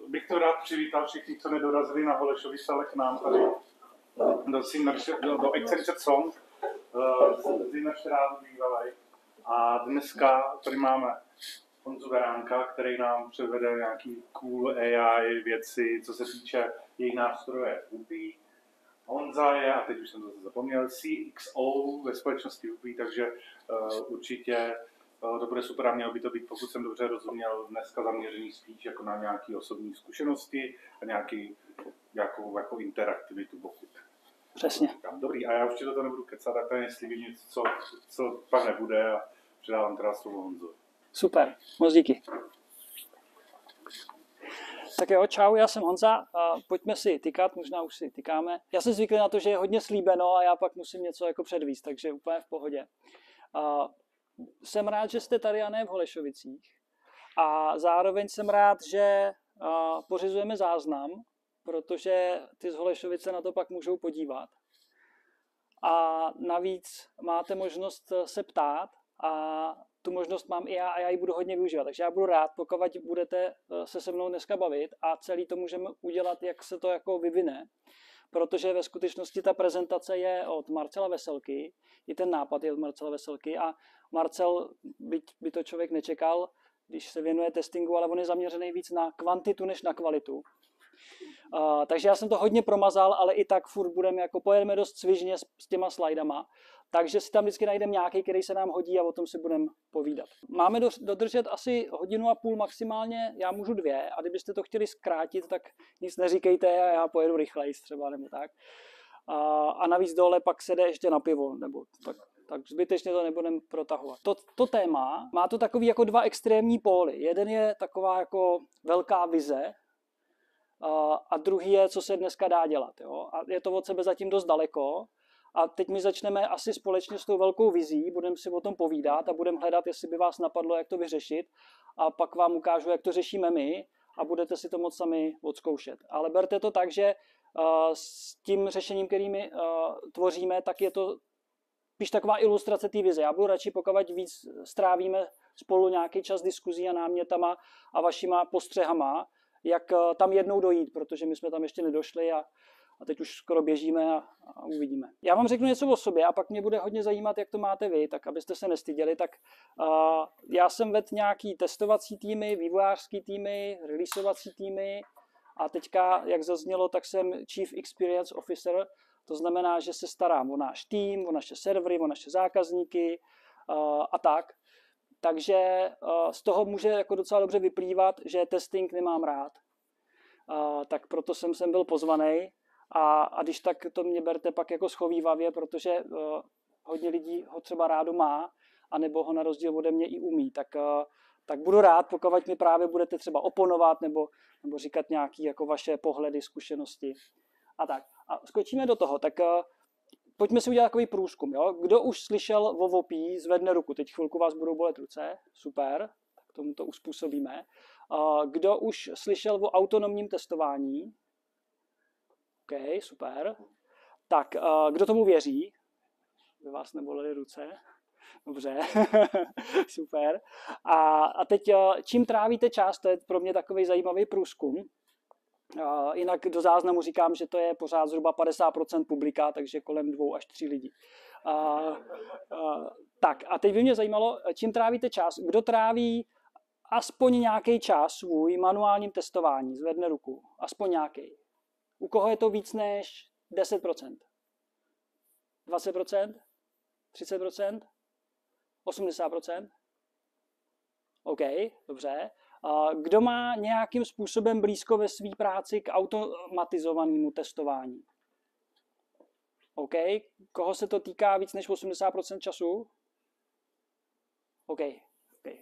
bych to rád přivítal všichni, co nedorazili na Holešovice, ale k nám tady do Accenture Song z Zimmerštrátu bývalej. A dneska tady máme Honzu Veránka, který nám převede nějaký cool AI věci, co se týče jejich nástroje UPI. Honza je, a teď už jsem to zapomněl, CXO ve společnosti UPI, takže určitě to bude super a mělo by to být, pokud jsem dobře rozuměl, dneska zaměřený spíš jako na nějaké osobní zkušenosti a nějakou jako interaktivitu, pokud. Přesně. Dobrý, a já už ti to nebudu kecat, tak tady jestli vím něco, co pak nebude a předávám teda slovo Honzovi. Super, moc díky. Tak jo, čau, já jsem Honza, pojďme si tykat, možná už si tykáme. Já jsem zvyklý na to, že je hodně slíbeno a já pak musím něco jako předvíst, takže úplně v pohodě. Jsem rád, že jste tady a ne v Holešovicích a zároveň jsem rád, že pořizujeme záznam, protože ty z Holešovice na to pak můžou podívat. A navíc máte možnost se ptát a tu možnost mám i já a já ji budu hodně využívat. Takže já budu rád, pokud budete se mnou dneska bavit a celý to můžeme udělat, jak se to jako vyvine. Protože ve skutečnosti ta prezentace je od Marcela Veselky, i ten nápad je od Marcela Veselky a Marcel, byť by to člověk nečekal, když se věnuje testingu, ale on je zaměřený víc na kvantitu než na kvalitu. Takže já jsem to hodně promazal, ale i tak furt pojedeme dost svižně s těma slajdama. Takže si tam vždycky najdeme nějaký, který se nám hodí a o tom si budeme povídat. Máme dodržet asi 1,5 hodiny maximálně, já můžu 2 a kdybyste to chtěli zkrátit, tak nic neříkejte a já pojedu rychleji třeba nebo tak. A navíc dole pak se jde ještě na pivo, nebo tak zbytečně to nebudeme protahovat. To téma má to takový jako 2 extrémní póly. Jeden je taková jako velká vize, a druhý je, co se dneska dá dělat. Jo? A je to od sebe zatím dost daleko. A teď my začneme asi společně s tou velkou vizí, budeme si o tom povídat a budeme hledat, jestli by vás napadlo, jak to vyřešit. A pak vám ukážu, jak to řešíme my a budete si to moc sami odzkoušet. Ale berte to tak, že s tím řešením, který my tvoříme, tak je to spíš taková ilustrace té vize. Já budu radši, pokud víc strávíme spolu nějaký čas diskuzí a námětama a vašima postřehama, jak tam jednou dojít, protože my jsme tam ještě nedošli a teď už skoro běžíme a uvidíme. Já vám řeknu něco o sobě a pak mě bude hodně zajímat, jak to máte vy, tak abyste se nestyděli. Tak já jsem vedl nějaký testovací týmy, vývojářský týmy, releaseovací týmy a teďka, jak zaznělo, tak jsem Chief Experience Officer, to znamená, že se starám o náš tým, o naše servery, o naše zákazníky a tak. Takže z toho může jako docela dobře vyplývat, že testing nemám rád. Tak proto jsem byl pozvaný a když tak to mě berte pak jako schovívavě, protože hodně lidí ho třeba rádo má, anebo ho na rozdíl ode mě i umí. Tak budu rád, pokud mi právě budete třeba oponovat nebo říkat nějaké jako vaše pohledy, zkušenosti a tak. A skočíme do toho, tak pojďme si udělat takový průzkum. Jo? Kdo už slyšel o VOPI, zvedne ruku. Teď chvilku vás budou bolet ruce. Super, tak tomu to uspůsobíme. Kdo už slyšel o autonomním testování? OK, super. Tak, kdo tomu věří? By vás nebolely ruce. Dobře, super. A teď, čím trávíte čas, to je pro mě takový zajímavý průzkum. Jinak do záznamu říkám, že to je pořád zhruba 50% publika, takže kolem 2 až 3 lidí. Tak a teď by mě zajímalo, čím trávíte čas. Kdo tráví aspoň nějaký čas svůj manuálním testování? Zvedne ruku. Aspoň nějaký. U koho je to víc než 10%? 20%? 30%? 80%? OK, dobře. Kdo má nějakým způsobem blízko ve své práci k automatizovanému testování? OK. Koho se to týká víc než 80% času? OK,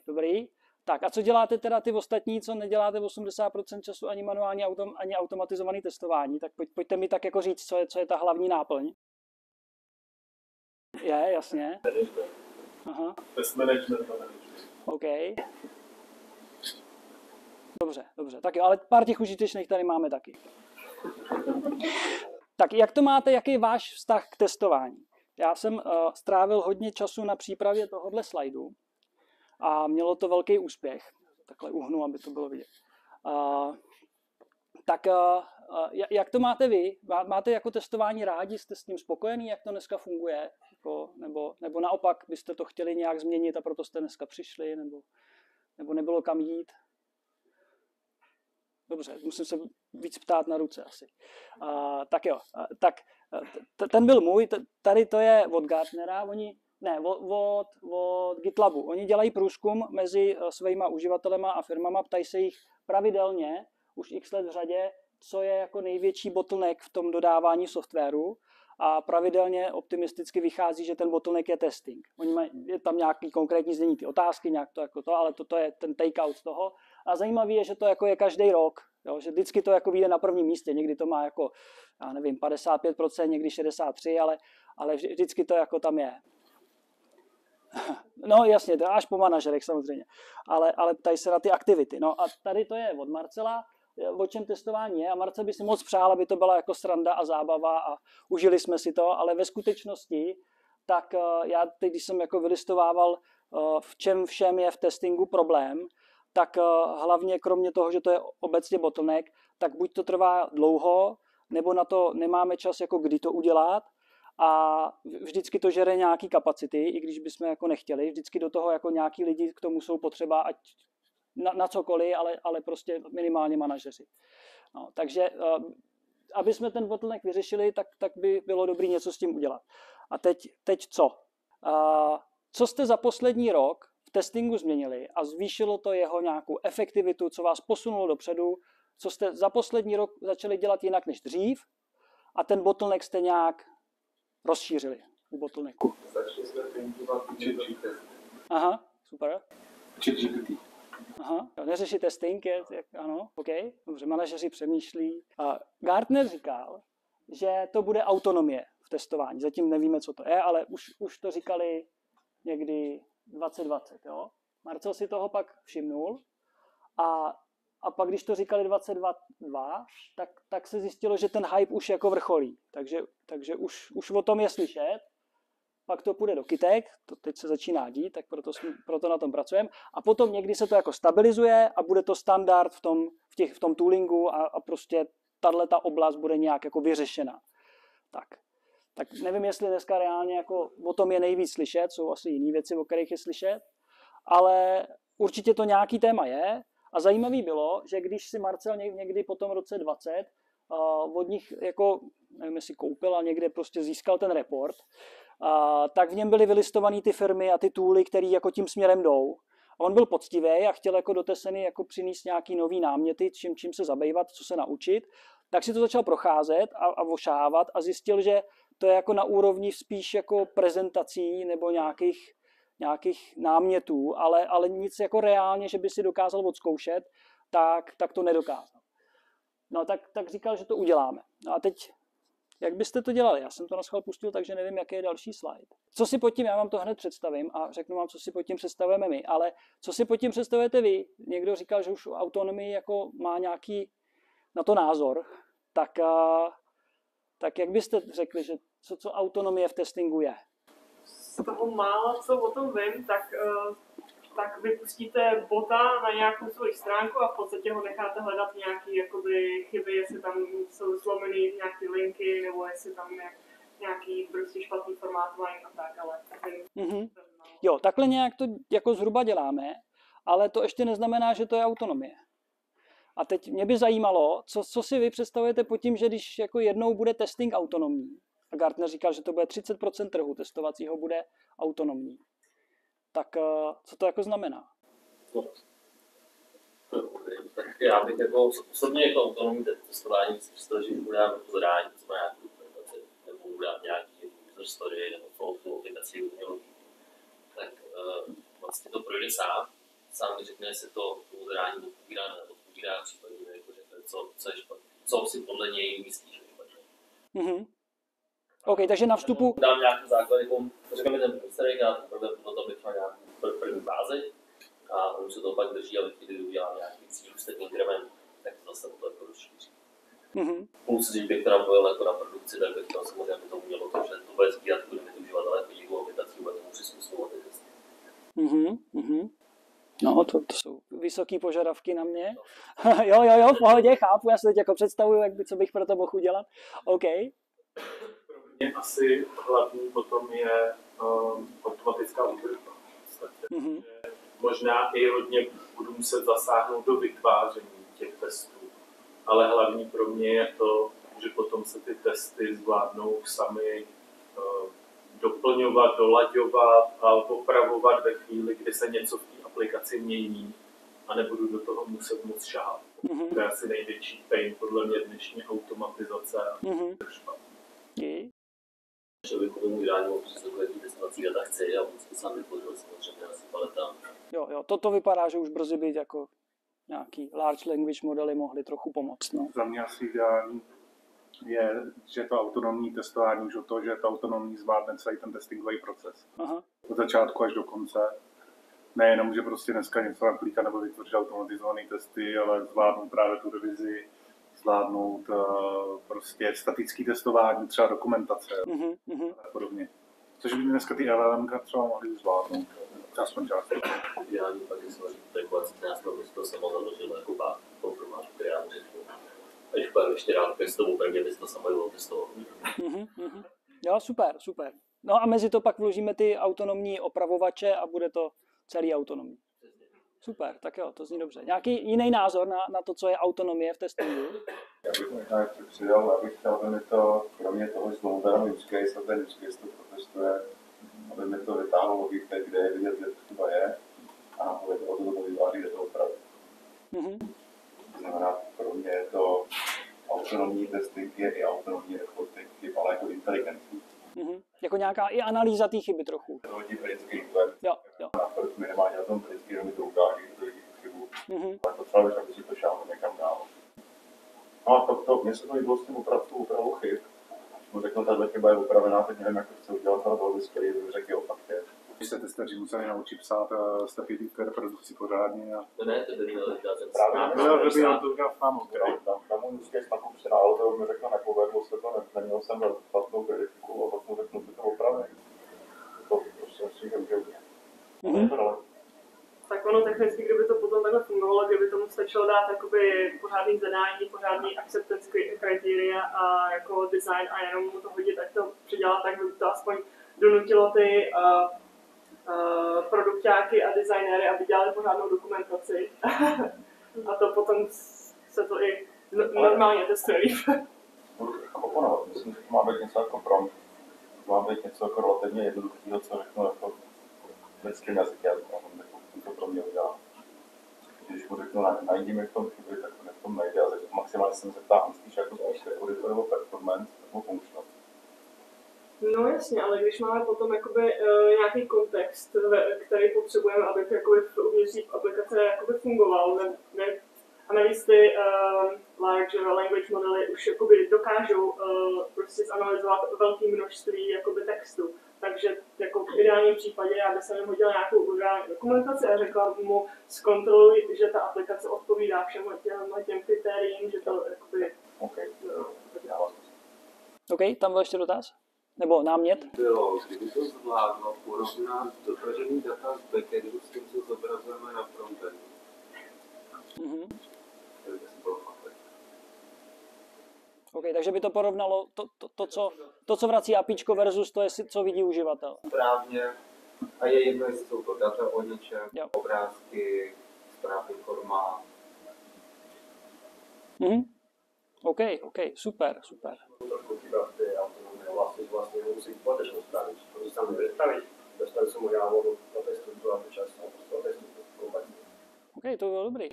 dobrý. Tak a co děláte teda ty ostatní, co neděláte 80% času ani manuální, ani automatizované testování? Tak pojďte mi tak jako říct, co je ta hlavní náplň. Je, jasně. Aha. Test management. OK. Dobře. Tak jo, ale pár těch užitečných tady máme taky. Tak jak to máte, jaký je váš vztah k testování? Já jsem strávil hodně času na přípravě tohohle slajdu a mělo to velký úspěch. Takhle uhnu, aby to bylo vidět. Tak jak to máte vy? Máte jako testování rádi? Jste s tím spokojený, jak to dneska funguje? Nebo naopak byste to chtěli nějak změnit a proto jste dneska přišli? Nebo nebylo kam jít? Dobře, musím se víc ptát na ruce asi. Tak jo, ten byl můj, tady to je od Gartnera, od GitLabu. Oni dělají průzkum mezi svýma uživatelema a firmama, ptají se jich pravidelně, už x let v řadě, co je jako největší bottleneck v tom dodávání softwaru a pravidelně optimisticky vychází, že ten bottleneck je testing. Je tam nějaký konkrétní znění ty otázky, nějak to jako to, ale to je ten takeout z toho. A zajímavé je, že to jako je každý rok, jo, že vždycky to jako vyjde na prvním místě, někdy to má jako, já nevím, 55%, někdy 63%, ale vždycky to jako tam je. No jasně, to až po manažerech samozřejmě, ale ptají se na ty aktivity. No a tady to je od Marcela, o čem testování je a Marcel by si moc přál, aby to byla jako sranda a zábava a užili jsme si to, ale ve skutečnosti, tak já teď, když jsem jako vylistovával, v čem všem je v testingu problém, tak hlavně kromě toho, že to je obecně bottleneck, tak buď to trvá dlouho, nebo na to nemáme čas, jako kdy to udělat, a vždycky to žere nějaký kapacity, i když bychom jako nechtěli, vždycky do toho jako nějaký lidi k tomu jsou potřeba, ať na cokoliv, ale prostě minimálně manažeři. No, takže aby jsme ten bottleneck vyřešili, tak by bylo dobré něco s tím udělat. A teď co? Co jste za poslední rok v testingu změnili a zvýšilo to jeho nějakou efektivitu, co vás posunulo dopředu, co jste za poslední rok začali dělat jinak než dřív a ten bottleneck jste nějak rozšířili u bottlenecku. Začali jsme používat ChatGPT. Aha, super. ChatGPT. Aha, neřešit testing, ano, OK, dobře, manažeři přemýšlí. Gartner říkal, že to bude autonomie v testování, zatím nevíme, co to je, ale už to říkali někdy 2020, jo. Marcel si toho pak všimnul a pak, když to říkali 2022, tak se zjistilo, že ten hype už jako vrcholí, takže už o tom je slyšet. Pak to půjde do kytek, to teď se začíná dít, tak proto na tom pracujeme. A potom někdy se to jako stabilizuje a bude to standard v tom toolingu a prostě tato oblast bude nějak jako vyřešena. Tak nevím, jestli dneska reálně jako o tom je nejvíc slyšet, jsou asi jiné věci, o kterých je slyšet, ale určitě to nějaký téma je. A zajímavý bylo, že když si Marcel někdy po tom roce 20 od nich jako, nevím, jestli koupil a někde prostě získal ten report, tak v něm byly vylistované ty firmy a ty tooly, které jako tím směrem jdou. A on byl poctivý a chtěl jako do Teseny jako přinést nějaký nový náměty, čím se zabývat, co se naučit. Tak si to začal procházet a ošávat a zjistil, že to je jako na úrovni spíš jako prezentací nebo nějakých námětů, ale nic jako reálně, že by si dokázal odzkoušet, tak to nedokázal. No tak říkal, že to uděláme. No a teď, jak byste to dělali? Já jsem to na schvál pustil, takže nevím, jaký je další slide. Co si pod tím, já vám to hned představím a řeknu vám, co si pod tím představujeme my, ale co si pod tím představujete vy? Někdo říkal, že už autonomii jako má nějaký na to názor, tak jak byste řekli, že co autonomie v testingu je? Z toho mála, co o tom vím, tak vypustíte bota na nějakou svoji stránku a v podstatě ho necháte hledat nějaký jakoby chyby, jestli tam jsou zlomený nějaké linky, nebo jestli tam je nějaký prostě špatný formátování a tak, ale mm-hmm. Jo, takhle nějak to jako zhruba děláme, ale to ještě neznamená, že to je autonomie. A teď mě by zajímalo, co si vy představujete pod tím, že když jako jednou bude testing autonomní, a Gartner říkal, že to bude 30% trhu testovacího bude autonomní, tak co to jako znamená? No. Tak já bych jako osobně jako autonomní testování si představil, že budu dát jako zadání, to znamená nějakou implementaci, nebo budu dát nějaký user story, nebo flow aplikaci, tak vlastně to projde sám mi řekne, jestli to zadání odpovídá nebo odpovídá, případně jako řekne, co je špatné, co si podle něj myslíš, že je špatné. Mhm. OK, takže na vstupu... Dám nějaký základ, jako řekněme ten průsterek, já teprve potom bych měl nějakou první bázi a on se to pak drží, ale když udělám nějaký cíl, inkrement, tak to zase to jako rozšíří. Mm-hmm. Plus, když bych teda byl jako na produkci, tak bych to samozřejmě by to umělo to, že to bude sbírat, budeme to užívat, ale chodí o aplikací, bude tomu přizpůsobovat ty testy. Mm-hmm. No, to jsou vysoké požadavky na mě. jo, v pohodě, chápu, já se teď jako představuju, co bych pro to mohl udělat. OK. Mě asi hlavní potom je automatická údržba. Mm-hmm. Možná i hodně budu muset zasáhnout do vytváření těch testů, ale hlavní pro mě je to, že potom se ty testy zvládnou sami doplňovat, dolaďovat a opravovat ve chvíli, kdy se něco v té aplikaci mění a nebudu do toho muset moc šahat. Mm-hmm. To je asi největší pain podle mě dnešní automatizace a údržba. Že bych tomu vydání mohl přesvědčit, jaký testovací data chci a on si sám vytvořil samozřejmě asi paleta. Jo, toto vypadá, že už brzy být jako nějaký large language modely mohly trochu pomoct. No. Za mě asi ideální je, že to autonomní testování už o to, že to autonomní zvládne celý ten testingový proces. Aha. Od začátku až do konce. Nejenom, že prostě dneska něco naklíká nebo vytvořit automatizované testy, ale zvládnout právě tu revizi, zvládnout prostě statické testování, třeba dokumentace a podobně. Což by dneska ty LLM třeba mohly zvládnout. Aspoň část. Ideální pak je samozřejmě takovací nástroj, že to samo založilo jako konfirmář, který já řeknu. A když pak ještě rád testovou, tak bys to samo testoval. Jo, super. No a mezi to pak vložíme ty autonomní opravovače a bude to celý autonomní. Super, tak jo, to zní dobře. Nějaký jiný názor na to, co je autonomie v testingu? Já bych možná ještě přidal, abych chtěl, aby mi to, kromě toho, že znovu dám use case a ten use case to protestuje, aby mi to vytáhlo logika, kde je vidět, že to chyba je, a aby to od toho vyváří, že to opravdu. To znamená, pro mě je to autonomní testing, je i autonomní reporting chyb, ale jako inteligentní. Jako nějaká i analýza té chyby trochu. To hodí britský web. Jo. Naprosto minimálně na tom britský, jenom mi to ukáže, že to je chybu. Ale potřebuješ, aby si to šáhlo někam dál. No a mně se to líbilo s tím opravou chyb. Mu řekl, tahle chyba je upravená, teď nevím, jak to chce udělat, ale bylo by skvělý, kdyby řekl, jo, fakt je. Když se testeři museli naučit psát statistiky v reprodukci pořádně. To ne, to by měl dělat ten Právě to udělal sám, ok. Na můj use case nakup na auto, mi řekl, nepovedlo se to, neměl jsem platnou kritiku a pak mu řeknu, že to opravím. To prostě myslím, že může udělat. Tak ono technicky, kdyby to potom takhle fungovalo, kdyby tomu stačilo dát jakoby pořádný zadání, pořádný acceptance criteria a jako design a jenom mu to hodit, ať to předělá, tak by to aspoň donutilo ty produkťáky a designéry, aby dělali pořádnou dokumentaci. A to potom se to i normálně testuje líp. Budu oponovat, myslím, že to má být něco jako prompt. Má být něco jako relativně jednoduchého, co řeknu jako lidským jazykem, to pro mě udělá. Když mu řeknu, najdi mi v tom chyby, tak to v tom najde a maximálně jsem se ptám spíš jako auditor nebo performance nebo funkčnost. No jasně, ale když máme potom jakoby, nějaký kontext, který potřebujeme, aby to jakoby uvnitř aplikace jakoby fungoval, a navíc ty large language modely už jakoby dokážou prostě zanalyzovat velké množství jakoby textu. Takže jako v ideálním případě já bych se jim hodila nějakou udělání dokumentaci a řekla mu zkontroluj, že ta aplikace odpovídá všem těm kritériím, že to jakoby... OK, tam byl ještě dotaz? Nebo námět? Bylo, kdyby to zvládlo porovnat dotažený data z backendu s tím, co zobrazujeme na frontendu. OK, takže by to porovnalo to, co vrací APIčko versus to, co vidí uživatel. Správně. A je jedno, jestli jsou to data o něčem, Jo. obrázky, správný formát. OK, super. Trošku chybět ty autonomie vlastně musí platečnou stránit, protože se tam vystavit. Dostali jsem mu já modu na testu, to čas a prostě na testu komplexně. OK, to bylo dobrý.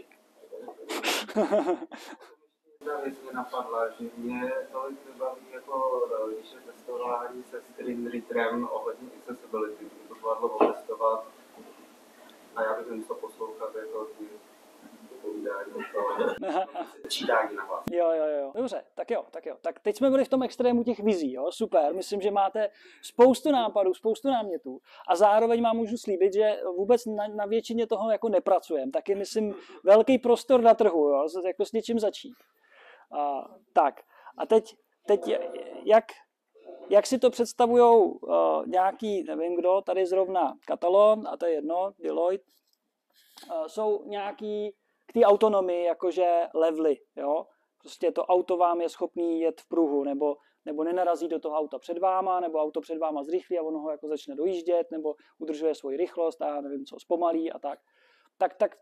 Jedna věc mě napadla, že mě tolik nebaví, jako když je testování se screen readerem ohledně accessibility, kdyby to zvládlo otestovat a já bych musel poslouchat jako ty povídání čítání na hlas. Jo. Dobře, tak jo. Tak teď jsme byli v tom extrému těch vizí, jo, super. Myslím, že máte spoustu nápadů, spoustu námětů a zároveň vám můžu slíbit, že vůbec na většině toho jako nepracujeme. Taky myslím velký prostor na trhu, jo, jako s něčím začít. Tak a teď jak si to představujou nějaký, nevím kdo, tady zrovna Katalon, a to je jedno, Deloitte, jsou nějaký k té autonomii jakože levely, jo. Prostě to auto vám je schopný jet v pruhu, nebo nenarazí do toho auta před váma, nebo auto před váma zrychlí a ono ho jako začne dojíždět, nebo udržuje svoji rychlost a nevím co, zpomalí a tak.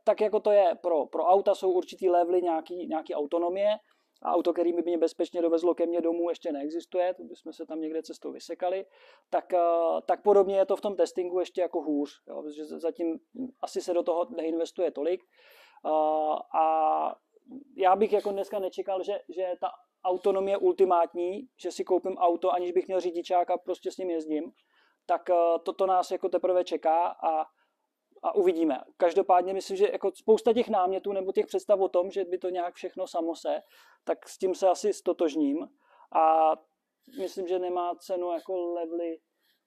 Tak jako to je pro auta jsou určitý levely nějaký autonomie a auto, který by mě bezpečně dovezlo ke mně domů, ještě neexistuje, to bychom se tam někde cestou vysekali, tak podobně je to v tom testingu ještě jako hůř, jo, protože zatím asi se do toho neinvestuje tolik a já bych jako dneska nečekal, že ta autonomie ultimátní, že si koupím auto, aniž bych měl řidičák a prostě s ním jezdím, tak to nás jako teprve čeká a uvidíme. Každopádně myslím, že jako spousta těch námětů nebo těch představ o tom, že by to nějak všechno samo se, tak s tím se asi stotožním a myslím, že nemá cenu jako levely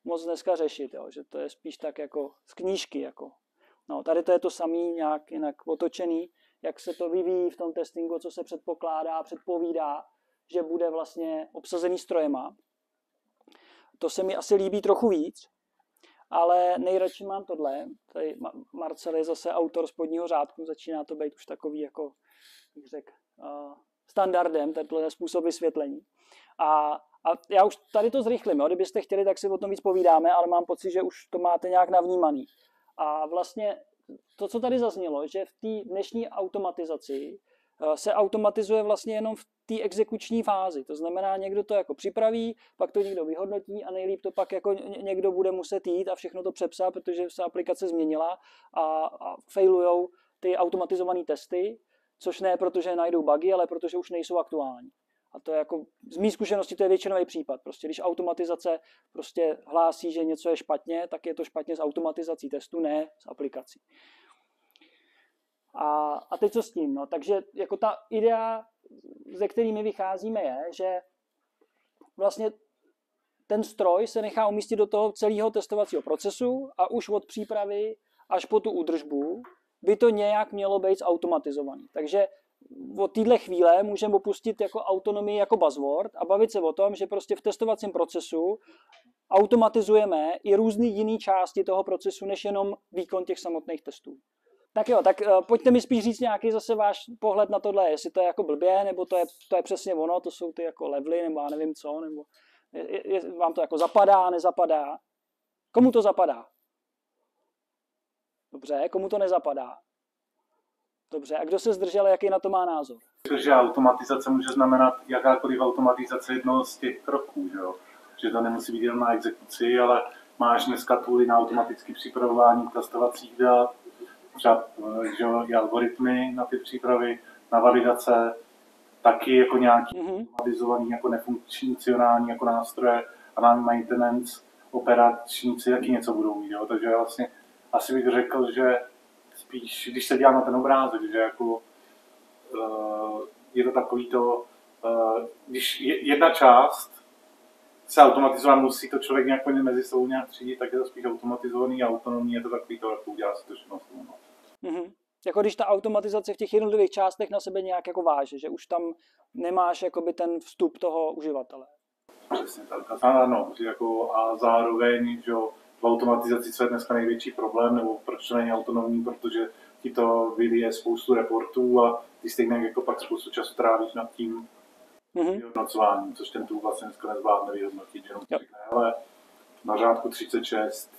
moc dneska řešit, jo? Že to je spíš tak jako z knížky. Jako. No, tady to je to samý nějak jinak otočený, jak se to vyvíjí v tom testingu, co se předpokládá, předpovídá, že bude vlastně obsazený strojema. To se mi asi líbí trochu víc, ale nejradši mám tohle. Tady Marcel je zase autor spodního řádku, začíná to být už takový, jako bych řekl, standardem, tenhle způsob vysvětlení. A já už tady to zrychlím, jo? Kdybyste chtěli, tak si o tom víc povídáme, ale mám pocit, že už to máte nějak navnímaný. A vlastně to, co tady zaznělo, že v té dnešní automatizaci se automatizuje vlastně jenom v té exekuční fázi. To znamená, někdo to jako připraví, pak to někdo vyhodnotí a nejlíp to pak jako někdo bude muset jít a všechno to přepsat, protože se aplikace změnila a failujou ty automatizované testy, což ne protože najdou bugy, ale protože už nejsou aktuální. A to je jako, z mý zkušenosti to je většinový případ. Prostě když automatizace prostě hlásí, že něco je špatně, tak je to špatně s automatizací testu, ne s aplikací. A teď co s tím? No, takže jako ta idea, ze kterými vycházíme, je, že vlastně ten stroj se nechá umístit do toho celého testovacího procesu a už od přípravy až po tu údržbu by to nějak mělo být zautomatizovaný. Takže od téhle chvíle můžeme opustit jako autonomii jako buzzword a bavit se o tom, že prostě v testovacím procesu automatizujeme i různé jiné části toho procesu, než jenom výkon těch samotných testů. Tak jo, tak pojďte mi spíš říct nějaký zase váš pohled na tohle, jestli to je jako blbě, nebo to je přesně ono, to jsou ty jako levely, nebo já nevím co, nebo vám to jako zapadá, nezapadá. Komu to zapadá? Dobře, komu to nezapadá? Dobře, a kdo se zdržel, jaký na to má názor? Protože automatizace může znamenat jakákoliv automatizace jednoho z těch kroků, že to nemusí být jen na exekuci, ale máš dneska tooly na automatické připravování testovacích dat, třeba i algoritmy na ty přípravy, na validace, taky jako nějaký automatizovaný, jako nefunkcionální jako nástroje a na maintenance operačníci taky něco budou mít, takže vlastně asi bych řekl, že spíš, když se dívám na ten obrázek, že jako je to takový to, když jedna část se automatizovat musí to člověk nějak mezi sebou nějak třídit, tak je to spíš automatizovaný a autonomní, je to takový to, jak udělá si to všechno. Jako když ta automatizace v těch jednotlivých částech na sebe nějak jako váže, že už tam nemáš jakoby ten vstup toho uživatele. Přesně tak. Ano, jako a zároveň, že v automatizaci, co je dneska největší problém, nebo proč to není autonomní, protože ti to vylije spoustu reportů a ty stejně jako pak spoustu času trávíš nad tím vyhodnocováním, což ten tool vlastně dneska nezvládne vyhodnotit, jenom řekne, ale na řádku 36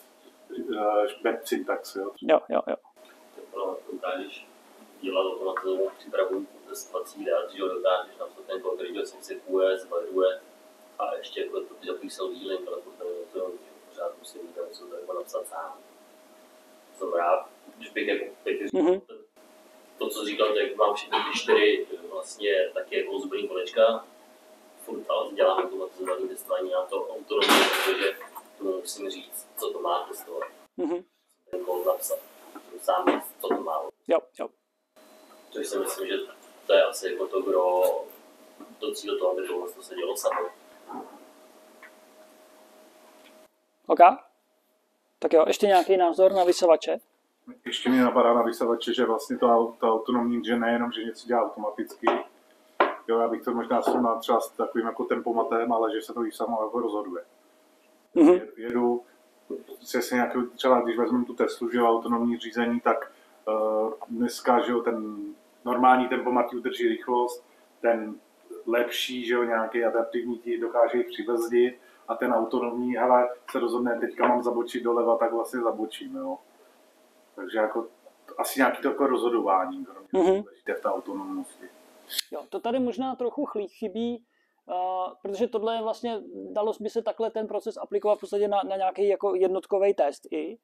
bad syntax, jo. Jo. Dokážeš dělat automatizovanou přípravu testovací dat, že ho dokážeš na to ten kód, který ho synchronizuje, zvaliduje a ještě jako to ty takový self-healing, ale potom to pořád musím mít tam něco tady napsat sám. Jsem rád, když bych jako to, co říkal, tak mám všechny ty 4 vlastně taky jako zubený kolečka, furt ale dělám automatizovaný testování na to autonomii, protože tomu musím říct, co to má testovat. Ten kód napsat, sám říct, co to má. Jo. Což si myslím, že to je asi jako to, kdo to cíl toho, aby tohle se dělo samo. OK. Tak jo, ještě nějaký názor na vysavače? Ještě mi napadá na vysavače, že vlastně to autonomní, že nejenom, že něco dělá automaticky, jo, já bych to možná srovnal třeba s takovým jako tempomatem, ale že se to i samo jako rozhoduje. Jedu, třeba když vezmeme tu Teslu, že autonomní řízení, tak dneska, že jo, ten normální tempomat ti udrží rychlost, ten lepší, že jo, nějaký adaptivní ti dokáže jich přibrzdit a ten autonomní, hele, se rozhodne, teďka mám zabočit doleva, tak vlastně zabočím, jo. Takže jako asi nějaký takové rozhodování, kromě v té autonomnosti. Jo, to tady možná trochu chybí, protože tohle je vlastně, dalo by se takhle ten proces aplikovat v podstatě na nějaký jako jednotkový test i,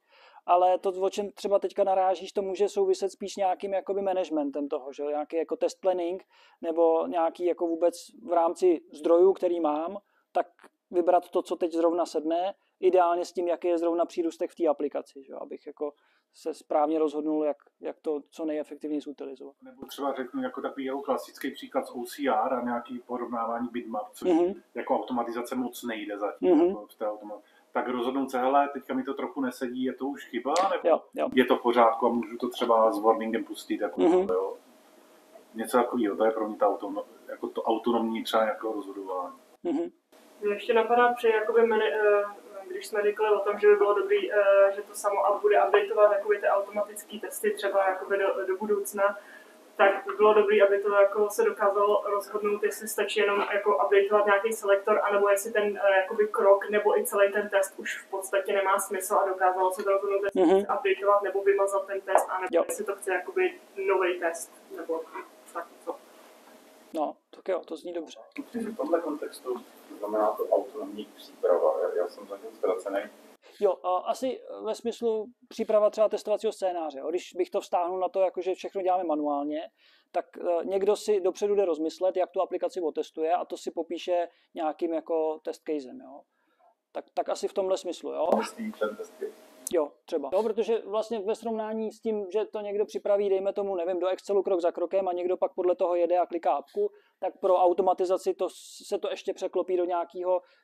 ale to, o čem třeba teďka narážíš, to může souviset spíš nějakým jakoby managementem toho, že nějaký jako test planning, nebo nějaký jako vůbec v rámci zdrojů, který mám, tak vybrat to, co teď zrovna sedne, ideálně s tím, jaký je zrovna přírůstek v té aplikaci, že? Abych jako se správně rozhodnul, jak to co nejefektivněji zutilizovat. Nebo třeba řeknu jako takový jako klasický příklad z OCR a nějaký porovnávání bitmap, což jako automatizace moc nejde zatím. Jako v té tak rozhodnout se, hele, teďka mi to trochu nesedí, je to už chyba, nebo je to v pořádku a můžu to třeba s warningem pustit, jako jo. Něco takového, to je pro mě to autonomní třeba jako rozhodování. Mě ještě napadá při jakoby když jsme říkali o tom, že by bylo dobrý, že to samo bude updateovat jakoby ty automatické testy třeba jakoby do budoucna, tak by bylo dobrý, aby to jako se dokázalo rozhodnout, jestli stačí jenom jako updateovat nějaký selektor, anebo jestli ten jakoby krok nebo i celý ten test už v podstatě nemá smysl a dokázalo se to rozhodnout, jestli chce updateovat nebo vymazat ten test, anebo jestli to chce jakoby nový test, nebo tak co. No, tak jo, to zní dobře. V tomhle kontextu znamená to autonomní příprava. Já jsem zatím ztracený. Jo, asi ve smyslu příprava třeba testovacího scénáře. Když bych to vztáhnul na to, jakože všechno děláme manuálně, tak někdo si dopředu jde rozmyslet, jak tu aplikaci otestuje a to si popíše nějakým jako test casem. Jo? Tak asi v tomhle smyslu. Jo? Myslí ten test case. Jo, třeba. Jo, protože vlastně ve srovnání s tím, že to někdo připraví, dejme tomu, nevím, do Excelu krok za krokem a někdo pak podle toho jede a kliká apku, tak pro automatizaci se to ještě překlopí do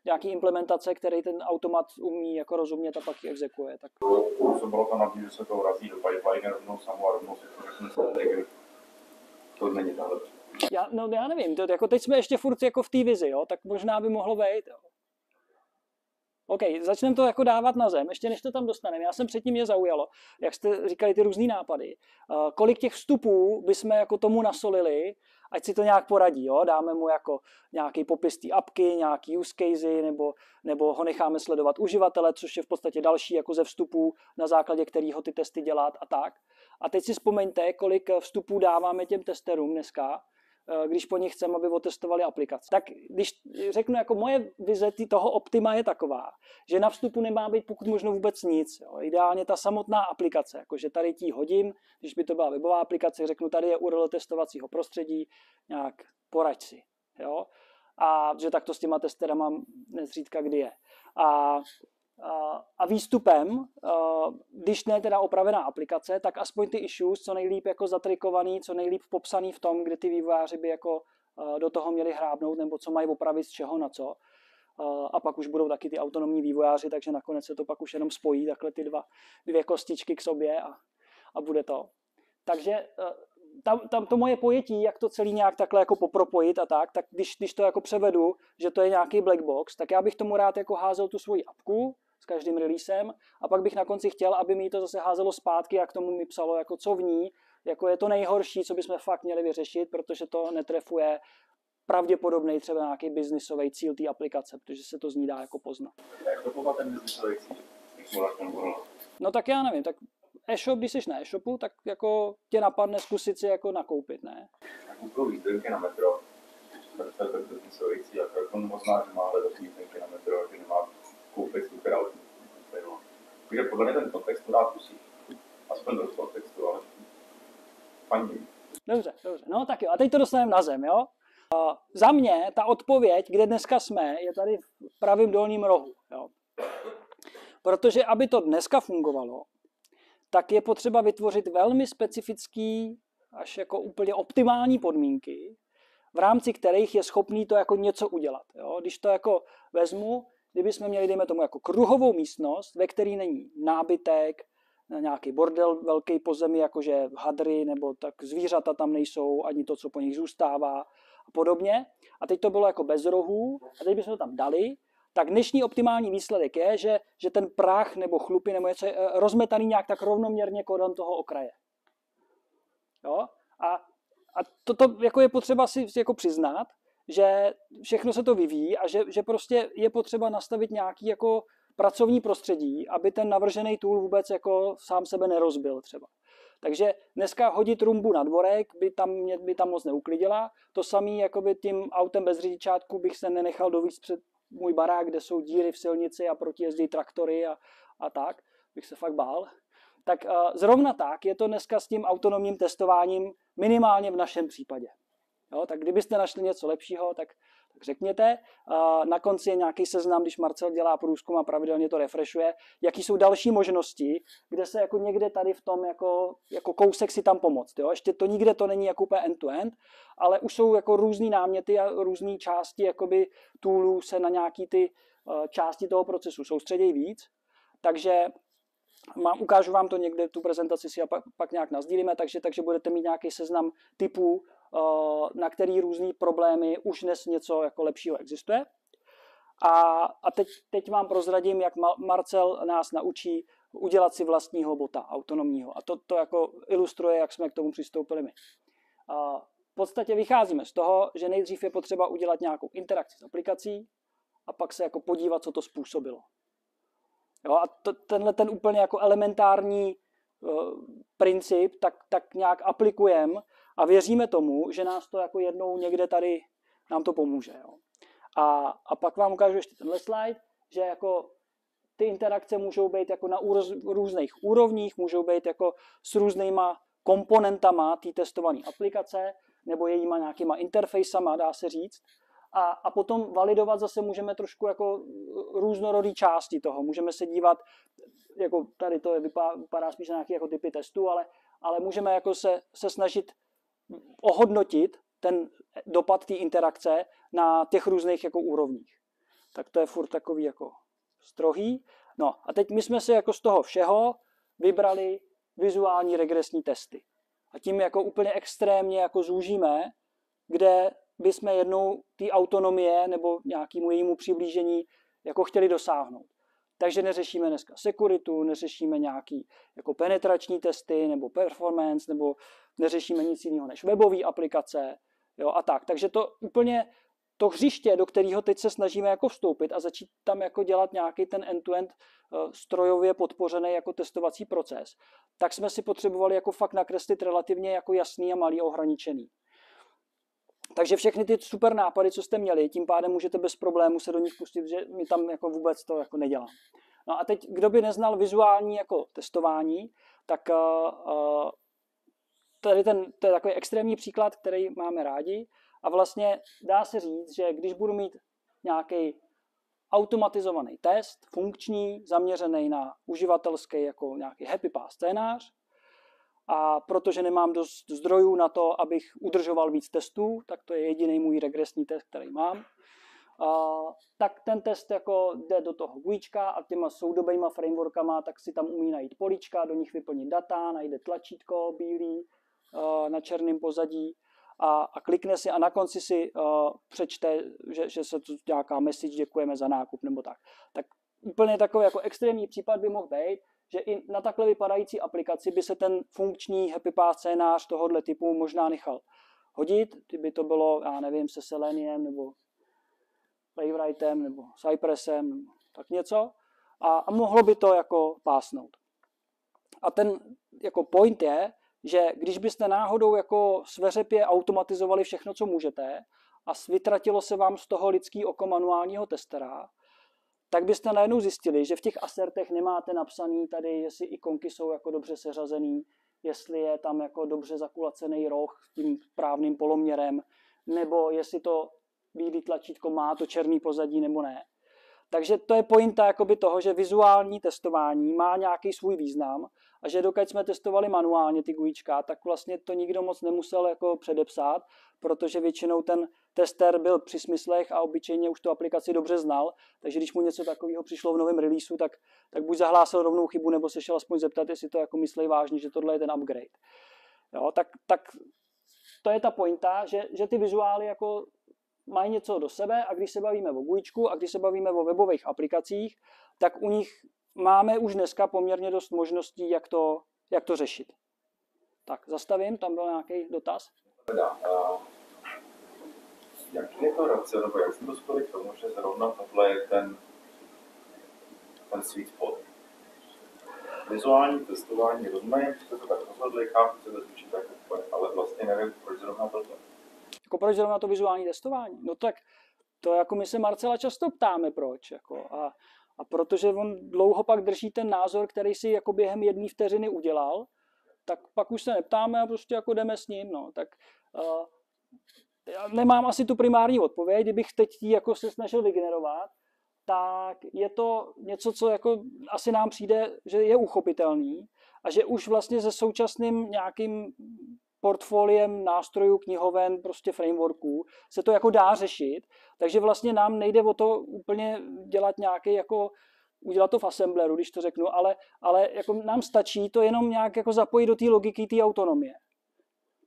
nějaký implementace, který ten automat umí jako rozumět a pak ji exekuje. Tak. To bylo to nabíjí, že se to vrazí do pipeline rovnou samo a rovnou si to řekne. To není ta lepší. Já nevím, jako teď jsme ještě furt jako v té vizi, jo, tak možná by mohlo být. Jo. OK, začneme to jako dávat na zem, ještě než to tam dostaneme. Já jsem předtím mě zaujalo, jak jste říkali ty různý nápady. Kolik těch vstupů bychom jako tomu nasolili, ať si to nějak poradí, jo? Dáme mu jako nějaký popis té apky, nějaký use casey, nebo ho necháme sledovat uživatele, což je v podstatě další jako ze vstupů, na základě kterého ty testy dělat a tak. A teď si vzpomeňte, kolik vstupů dáváme těm testerům dneska, když po nich chceme, aby otestovali aplikaci. Tak když řeknu, jako moje vize toho optima je taková, že na vstupu nemá být pokud možno vůbec nic. Jo. Ideálně ta samotná aplikace, jakože tady ti hodím, když by to byla webová aplikace, řeknu, tady je URL testovacího prostředí, nějak poraď si. Jo. A že tak to s těma testerama nezřídka kdy je. A výstupem, když ne teda opravená aplikace, tak aspoň ty issues co nejlíp jako zatrikovaný, co nejlíp popsaný v tom, kde ty vývojáři by jako do toho měli hrábnout, nebo co mají opravit z čeho na co. A pak už budou taky ty autonomní vývojáři, takže nakonec se to pak už jenom spojí, takhle ty dvě kostičky k sobě a bude to. Takže tam to moje pojetí, jak to celý nějak takhle jako popropojit a tak když to jako převedu, že to je nějaký black box, tak já bych tomu rád jako házel tu svoji apku s každým releasem a pak bych na konci chtěl, aby mi to zase házelo zpátky a k tomu mi psalo, jako co v ní, jako je to nejhorší, co bychom fakt měli vyřešit, protože to netrefuje pravděpodobný třeba nějaký biznisový cíl té aplikace, protože se to z ní dá jako poznat. Jak to pozná ten biznisový cíl? No tak já nevím, tak e-shop, když jsi na e-shopu, tak jako tě napadne zkusit si jako nakoupit, ne? Google jízdenky na metro, to je biznisový cíl, jak on pozná, že má hledat jízdenky na metro, že nemá koupit super auto. Takže podle mě ten kontext mu dá kusí. Aspoň do kontextu, ale paní. Dobře. No tak jo, a teď to dostaneme na zem, jo? Za mě ta odpověď, kde dneska jsme, je tady v pravém dolním rohu, jo? Protože aby to dneska fungovalo, tak je potřeba vytvořit velmi specifický, až jako úplně optimální podmínky, v rámci kterých je schopný to jako něco udělat. Jo? Když to jako vezmu, kdybychom měli, dejme tomu, jako kruhovou místnost, ve které není nábytek, nějaký bordel velký po zemi, jakože hadry, nebo tak zvířata tam nejsou, ani to, co po nich zůstává a podobně. A teď to bylo jako bez rohů, a teď bychom to tam dali, tak dnešní optimální výsledek je, že ten prach nebo chlupy nebo něco je rozmetaný nějak tak rovnoměrně kolem toho okraje. Jo? A toto jako je potřeba si jako přiznat, že všechno se to vyvíjí a že prostě je potřeba nastavit nějaký jako pracovní prostředí, aby ten navržený tool vůbec jako sám sebe nerozbil třeba. Takže dneska hodit rumbu na dvorek by tam moc neuklidila. To samý jakoby tím autem bez řidičátku bych se nenechal dovízt před můj barák, kde jsou díry v silnici a proti jezdí traktory a tak. Bych se fakt bál. Tak zrovna tak je to dneska s tím autonomním testováním minimálně v našem případě. Jo, tak kdybyste našli něco lepšího, tak řekněte. Na konci je nějaký seznam, když Marcel dělá průzkum a pravidelně to refreshuje, jaký jsou další možnosti, kde se jako někde tady v tom jako kousek si tam pomoct. Jo? Ještě to nikde to není jako úplně end-to-end, ale už jsou jako různý náměty a různé části jakoby toolů se na nějaký ty části toho procesu soustředějí víc. Takže ukážu vám to někde, tu prezentaci si a pak nějak nasdílíme, takže budete mít nějaký seznam typů, na který různý problémy už dnes něco jako lepšího existuje. A teď vám prozradím, jak Marcel nás naučí udělat si vlastního bota autonomního. A to jako ilustruje, jak jsme k tomu přistoupili my. V podstatě vycházíme z toho, že nejdřív je potřeba udělat nějakou interakci s aplikací a pak se jako podívat, co to způsobilo. Jo, a tenhle ten úplně jako elementární princip tak nějak aplikujeme a věříme tomu, že nás to jako jednou někde tady nám to pomůže. Jo. A pak vám ukážu ještě tenhle slide, že jako ty interakce můžou být jako na různých úrovních, můžou být jako s různýma komponentama té testované aplikace nebo jejíma nějakýma interfejsama, dá se říct. A potom validovat zase můžeme trošku jako různorodý části toho. Můžeme se dívat, jako tady to vypadá spíš na nějaké jako typy testů, ale můžeme jako se snažit ohodnotit ten dopad té interakce na těch různých jako úrovních. Tak to je furt takový jako strohý. No a teď my jsme si jako z toho všeho vybrali vizuální regresní testy. A tím jako úplně extrémně jako zúžíme, kde bychom jednou té autonomie nebo nějakému jejímu přiblížení jako chtěli dosáhnout. Takže neřešíme dneska sekuritu, neřešíme nějaký jako penetrační testy nebo performance, nebo neřešíme nic jiného než webové aplikace, jo, a tak. Takže to úplně to hřiště, do kterého teď se snažíme jako vstoupit a začít tam jako dělat nějaký ten end-to-end strojově podpořený jako testovací proces, tak jsme si potřebovali jako fakt nakreslit relativně jako jasný a malý ohraničený. Takže všechny ty super nápady, co jste měli, tím pádem můžete bez problému se do nich pustit, že my tam jako vůbec to jako nedělám. No a teď, kdo by neznal vizuální jako testování, tak tady to je takový extrémní příklad, který máme rádi. A vlastně dá se říct, že když budu mít nějaký automatizovaný test, funkční, zaměřený na uživatelský jako nějaký happy path scénář, a protože nemám dost zdrojů na to, abych udržoval víc testů, tak to je jediný můj regresní test, který mám, tak ten test jako jde do toho GUIčka a těma soudobýma frameworkama, tak si tam umí najít políčka, do nich vyplnit data, najde tlačítko bílý na černém pozadí a klikne si a na konci si přečte, že se tu nějaká message, děkujeme za nákup nebo tak. Tak úplně takový jako extrémní případ by mohl být, že i na takhle vypadající aplikaci by se ten funkční happy path scénář tohohle typu možná nechal hodit, kdyby to bylo, já nevím, se Seleniem nebo Playwrightem nebo Cypressem nebo tak něco a mohlo by to jako pásnout. A ten jako point je, že když byste náhodou jako sveřepě automatizovali všechno, co můžete a vytratilo se vám z toho lidský oko manuálního testera, tak byste najednou zjistili, že v těch asertech nemáte napsaný tady, jestli ikonky jsou jako dobře seřazený, jestli je tam jako dobře zakulacený roh tím správným poloměrem, nebo jestli to bílé tlačítko má to černý pozadí nebo ne. Takže to je pointa jakoby toho, že vizuální testování má nějaký svůj význam a že dokud jsme testovali manuálně ty GUIčka, tak vlastně to nikdo moc nemusel jako předepsat, protože většinou ten tester byl při smyslech a obyčejně už tu aplikaci dobře znal, takže když mu něco takového přišlo v novém releaseu, tak buď zahlásil rovnou chybu, nebo se šel aspoň zeptat, jestli to jako myslí vážně, že tohle je ten upgrade. Jo, tak to je ta pointa, že ty vizuály jako mají něco do sebe a když se bavíme o GUIčku a když se bavíme o webových aplikacích, tak u nich máme už dneska poměrně dost možností, jak to řešit. Tak, zastavím, tam byl nějaký dotaz. Jak je to race, nebo jak jsme dospěli k tomu, že zrovna tohle je ten sweet spot? Vizuální testování rozumím, jste to tak rozhodli, chápu, co to zvučí tak úplně, ale vlastně nevím, proč zrovna tohle. Jako proč zrovna to vizuální testování? No tak to jako my se Marcela často ptáme proč. Jako, a protože on dlouho pak drží ten názor, který si jako během 1 vteřiny udělal, tak pak už se neptáme a prostě jako jdeme s ním. No. Tak já nemám asi tu primární odpověď, kdybych teď ji jako se snažil vygenerovat, tak je to něco, co jako asi nám přijde, že je uchopitelný a že už vlastně se současným nějakým portfoliem nástrojů, knihoven, prostě frameworků se to jako dá řešit, takže vlastně nám nejde o to úplně dělat nějaký jako udělat to v assembleru, když to řeknu, ale jako nám stačí to jenom nějak jako zapojit do té logiky té autonomie.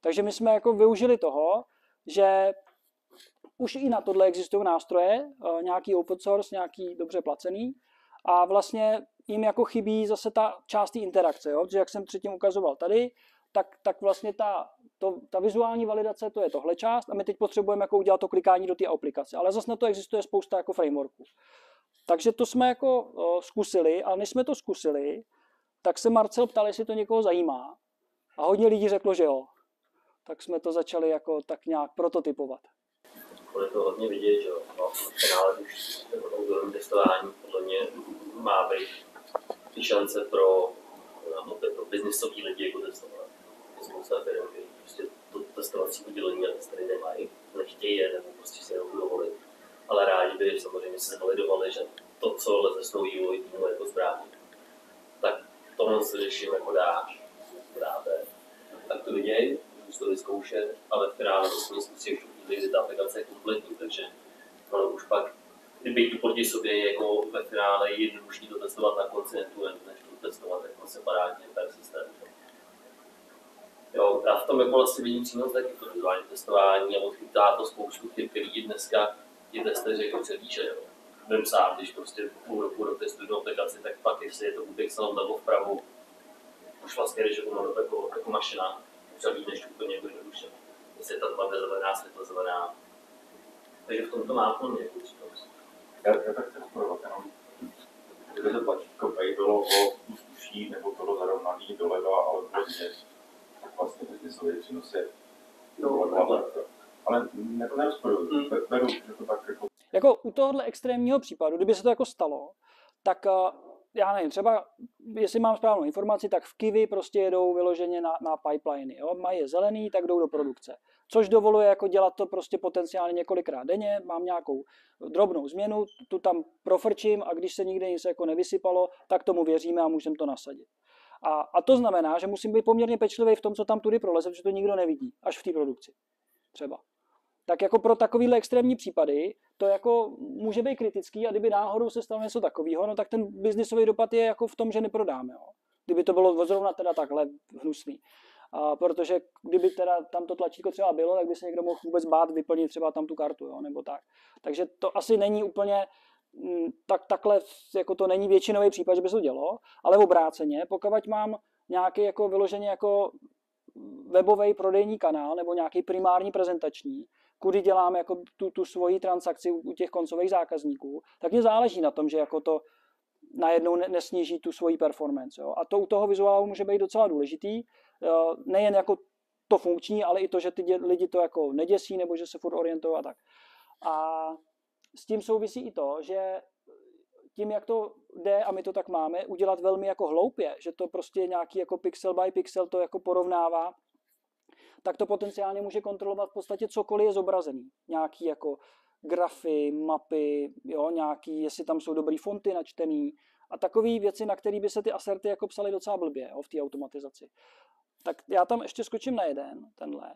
Takže my jsme jako využili toho, že už i na tohle existují nástroje, nějaký open source, nějaký dobře placený a vlastně jim jako chybí zase ta část té interakce, jo? Protože jak jsem předtím ukazoval tady, tak vlastně ta vizuální validace, to je tohle část a my teď potřebujeme jako udělat to klikání do té aplikace, ale zase na to existuje spousta jako frameworků. Takže to jsme jako zkusili, ale než jsme to zkusili, tak se Marcel ptal, jestli to někoho zajímá a hodně lidí řeklo, že jo. Tak jsme to začali jako tak nějak prototypovat. Bude to hodně vidět, že no, v finále už autonomní testování podle mě má být ty šance pro biznisový lidi jako testovat. Je spousta firm, kteří prostě to testovací udělení a testy nemají, nechtějí je, nebo prostě si nebudou dovolit. Ale rádi by samozřejmě se validovali, že to, co leze s tou vývoj týmu jako správně. Tak tohle se řeším jako dáte. Tak to viděj, můžu to vyzkoušet, ale v finále to jsme zkusili ještě kdy ta aplikace je kompletní, takže ono už pak, kdyby to proti sobě je jako ve finále jednodušší to testovat na konci než to testovat jako separátně per systém. Jo, já v tom jako vlastně vidím přínos taky to vizuální testování a odchytá to spoustu chyb, který dneska ti testeři jako předvíše. Vím sám, když prostě půl roku dotestuji do aplikaci, tak pak jestli je to u pixelem nebo vpravo, už vlastně když jako mašina, třeba víc než úplně jako jednoduše. Jestli je ta tma zelená, světlo zelená. Takže v tomto má plně jako přínos. Já tak chci zprovat jenom, kdyby to tlačítko Pay bylo o uší nebo bylo zarovnaný doleva, ale prostě, tak vlastně biznisový přínos je ale nerozporuji, beru, že to tak jako... Jako u tohohle extrémního případu, kdyby se to jako stalo, tak já nevím, třeba, jestli mám správnou informaci, tak v Kiwi prostě jedou vyloženě na pipeliny. Jo? Mají je zelený, tak jdou do produkce. Což dovoluje jako dělat to prostě potenciálně několikrát denně. Mám nějakou drobnou změnu, tu tam profrčím a když se nikde nic jako nevysypalo, tak tomu věříme a můžeme to nasadit. A to znamená, že musím být poměrně pečlivý v tom, co tam tudy proleze, protože to nikdo nevidí, až v té produkci. Třeba. Tak jako pro takovýhle extrémní případy to jako může být kritický a kdyby náhodou se stalo něco takového, no tak ten biznisový dopad je jako v tom, že neprodáme. Jo. Kdyby to bylo zrovna teda takhle hnusný. Protože kdyby teda tam to tlačítko třeba bylo, tak by se někdo mohl vůbec bát vyplnit třeba tam tu kartu, jo, nebo tak. Takže to asi není úplně takhle, jako to není většinový případ, že by se to dělo, ale obráceně, pokud mám nějaký jako vyloženě jako webový prodejní kanál nebo nějaký primární prezentační, kudy dělám jako tu svoji transakci u těch koncových zákazníků, tak mě záleží na tom, že jako to najednou nesníží tu svoji performance. Jo. A to u toho vizuálu může být docela důležitý. Nejen jako to funkční, ale i to, že ty lidi to jako neděsí nebo že se furt orientují a tak. A s tím souvisí i to, že tím, jak to jde, a my to tak máme, udělat velmi jako hloupě, že to prostě nějaký jako pixel by pixel to jako porovnává, tak to potenciálně může kontrolovat v podstatě cokoliv je zobrazený. Nějaký jako grafy, mapy, jo, nějaký, jestli tam jsou dobrý fonty načtený a takové věci, na které by se ty aserty jako psaly docela blbě, jo, v té automatizaci. Tak já tam ještě skočím na jeden, tenhle.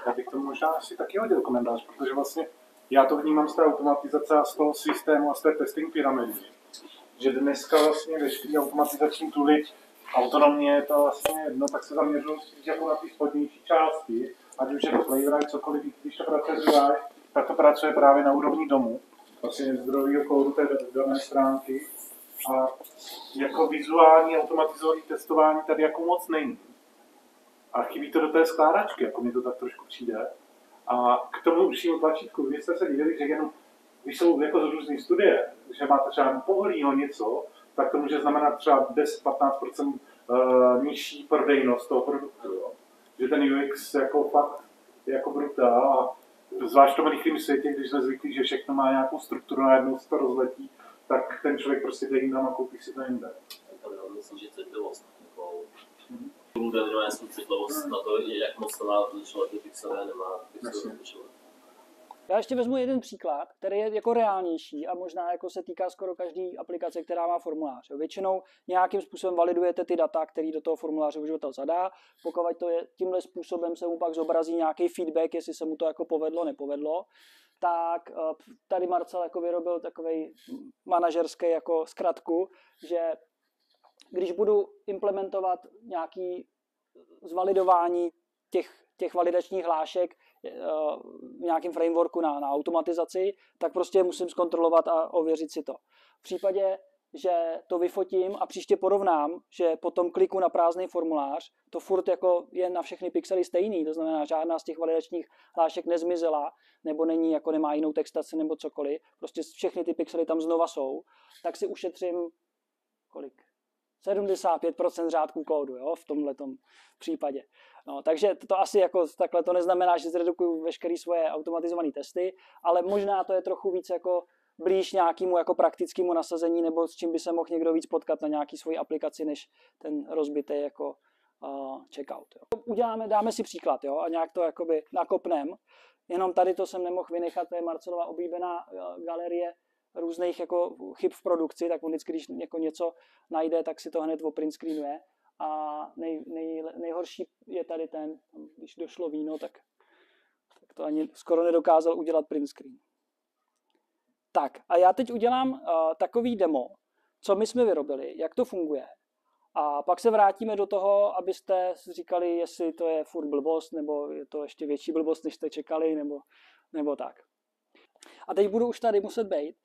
Já bych to možná asi taky hodil komentář, protože vlastně já to vnímám z té automatizace a z toho systému a z té testing pyramidy. Že dneska vlastně veškerý automatizační tooly autonomně je to vlastně jedno, tak se zaměřují spíš jako na ty spodnější části, ať už je to Playwright, cokoliv, když to pracuje tak to pracuje právě na úrovni domu, vlastně zdrojového kódu té dané stránky. A jako vizuální automatizované testování tady jako moc není. A chybí to do té skládačky, jako mi to tak trošku přijde. A k tomu užšímu tlačítku, vy jste se dívěli, že jenom, když jsou jako z různých studie, že máte třeba poholýho něco, tak to může znamenat třeba 10-15% nižší prodejnost toho produktu. Jo. Že ten UX jako fakt jako brutál a zvlášť v tom rychlém světě, když jsme zvyklí, že všechno má nějakou strukturu, najednou se to rozletí, tak ten člověk prostě jde jinam a koupí si to jinde. Myslím, že citlivost. Generálně citlivost na to, jak moc to má rozlišovat ty pixely a nemá pixely rozlišovat. Já ještě vezmu jeden příklad, který je jako reálnější a možná jako se týká skoro každé aplikace, která má formulář. Většinou nějakým způsobem validujete ty data, který do toho formuláře uživatel zadá. Pokud to je tímhle způsobem, se mu pak zobrazí nějaký feedback, jestli se mu to jako povedlo, nepovedlo. Tak tady Marcel jako vyrobil takovej manažerský jako zkratku, že když budu implementovat nějaký zvalidování těch validačních hlášek v nějakém frameworku na automatizaci, tak prostě musím zkontrolovat a ověřit si to. V případě, že to vyfotím a příště porovnám, že po tom kliku na prázdný formulář to furt jako je na všechny pixely stejný, to znamená, žádná z těch validačních hlášek nezmizela, nebo není, jako nemá jinou textaci nebo cokoliv, prostě všechny ty pixely tam znova jsou, tak si ušetřím kolik? 75% řádků kódu, jo, v tomhletom případě. No, takže to asi jako takhle to neznamená, že zredukuju veškeré svoje automatizované testy, ale možná to je trochu víc jako blíž nějakému jako praktickému nasazení, nebo s čím by se mohl někdo víc potkat na nějaký svoji aplikaci, než ten rozbitý jako checkout. Jo. Dáme si příklad, jo, a nějak to jakoby nakopnem. Jenom tady to jsem nemohl vynechat, to je Marcelova oblíbená galerie různých jako chyb v produkci, tak on vždycky, když jako něco najde, tak si to hned print screenuje. A nejhorší je tady ten, když došlo víno, tak to ani skoro nedokázal udělat print screen. Tak a já teď udělám takový demo, co my jsme vyrobili, jak to funguje. A pak se vrátíme do toho, abyste říkali, jestli to je furt blbost, nebo je to ještě větší blbost, než jste čekali, nebo tak. A teď budu už tady muset být.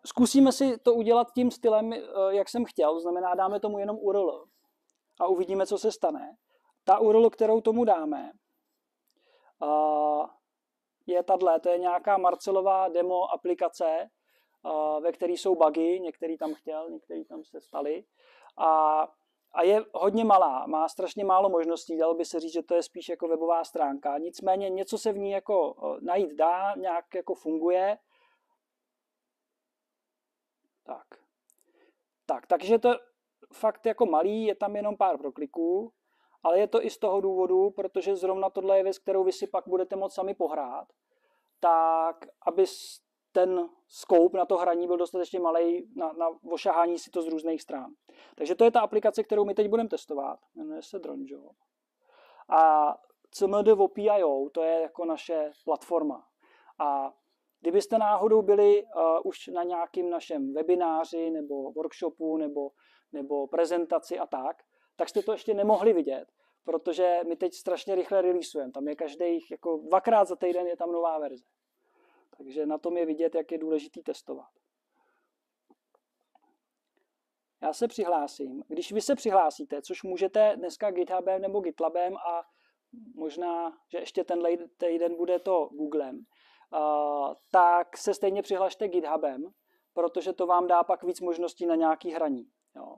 Zkusíme si to udělat tím stylem, jak jsem chtěl, to znamená, dáme tomu jenom URL a uvidíme, co se stane. Ta URL, kterou tomu dáme, je tahle, to je nějaká Marcelová demo aplikace, ve které jsou bugy, některý tam chtěl, některý tam se staly. A je hodně malá, má strašně málo možností, dalo by se říct, že to je spíš jako webová stránka. Nicméně něco se v ní jako najít dá, nějak jako funguje. Takže to fakt jako malý, je tam jenom pár prokliků, ale je to i z toho důvodu, protože zrovna tohle je věc, kterou vy si pak budete moct sami pohrát, tak aby ten scope na to hraní byl dostatečně malej na ošahání si to z různých stran. Takže to je ta aplikace, kterou my teď budeme testovat. Jmenuje se Dronjo. A CMD.io, to je jako naše platforma. A kdybyste náhodou byli už na nějakým našem webináři nebo workshopu nebo prezentaci a tak jste to ještě nemohli vidět, protože my teď strašně rychle releaseujeme. Tam je každých jako 2krát za týden je tam nová verze. Takže na tom je vidět, jak je důležitý testovat. Já se přihlásím. Když vy se přihlásíte, což můžete dneska GitHubem nebo GitLabem a možná, že ještě tenhle týden bude to Googlem, tak se stejně přihlašte GitHubem, protože to vám dá pak víc možností na nějaký hraní. Jo.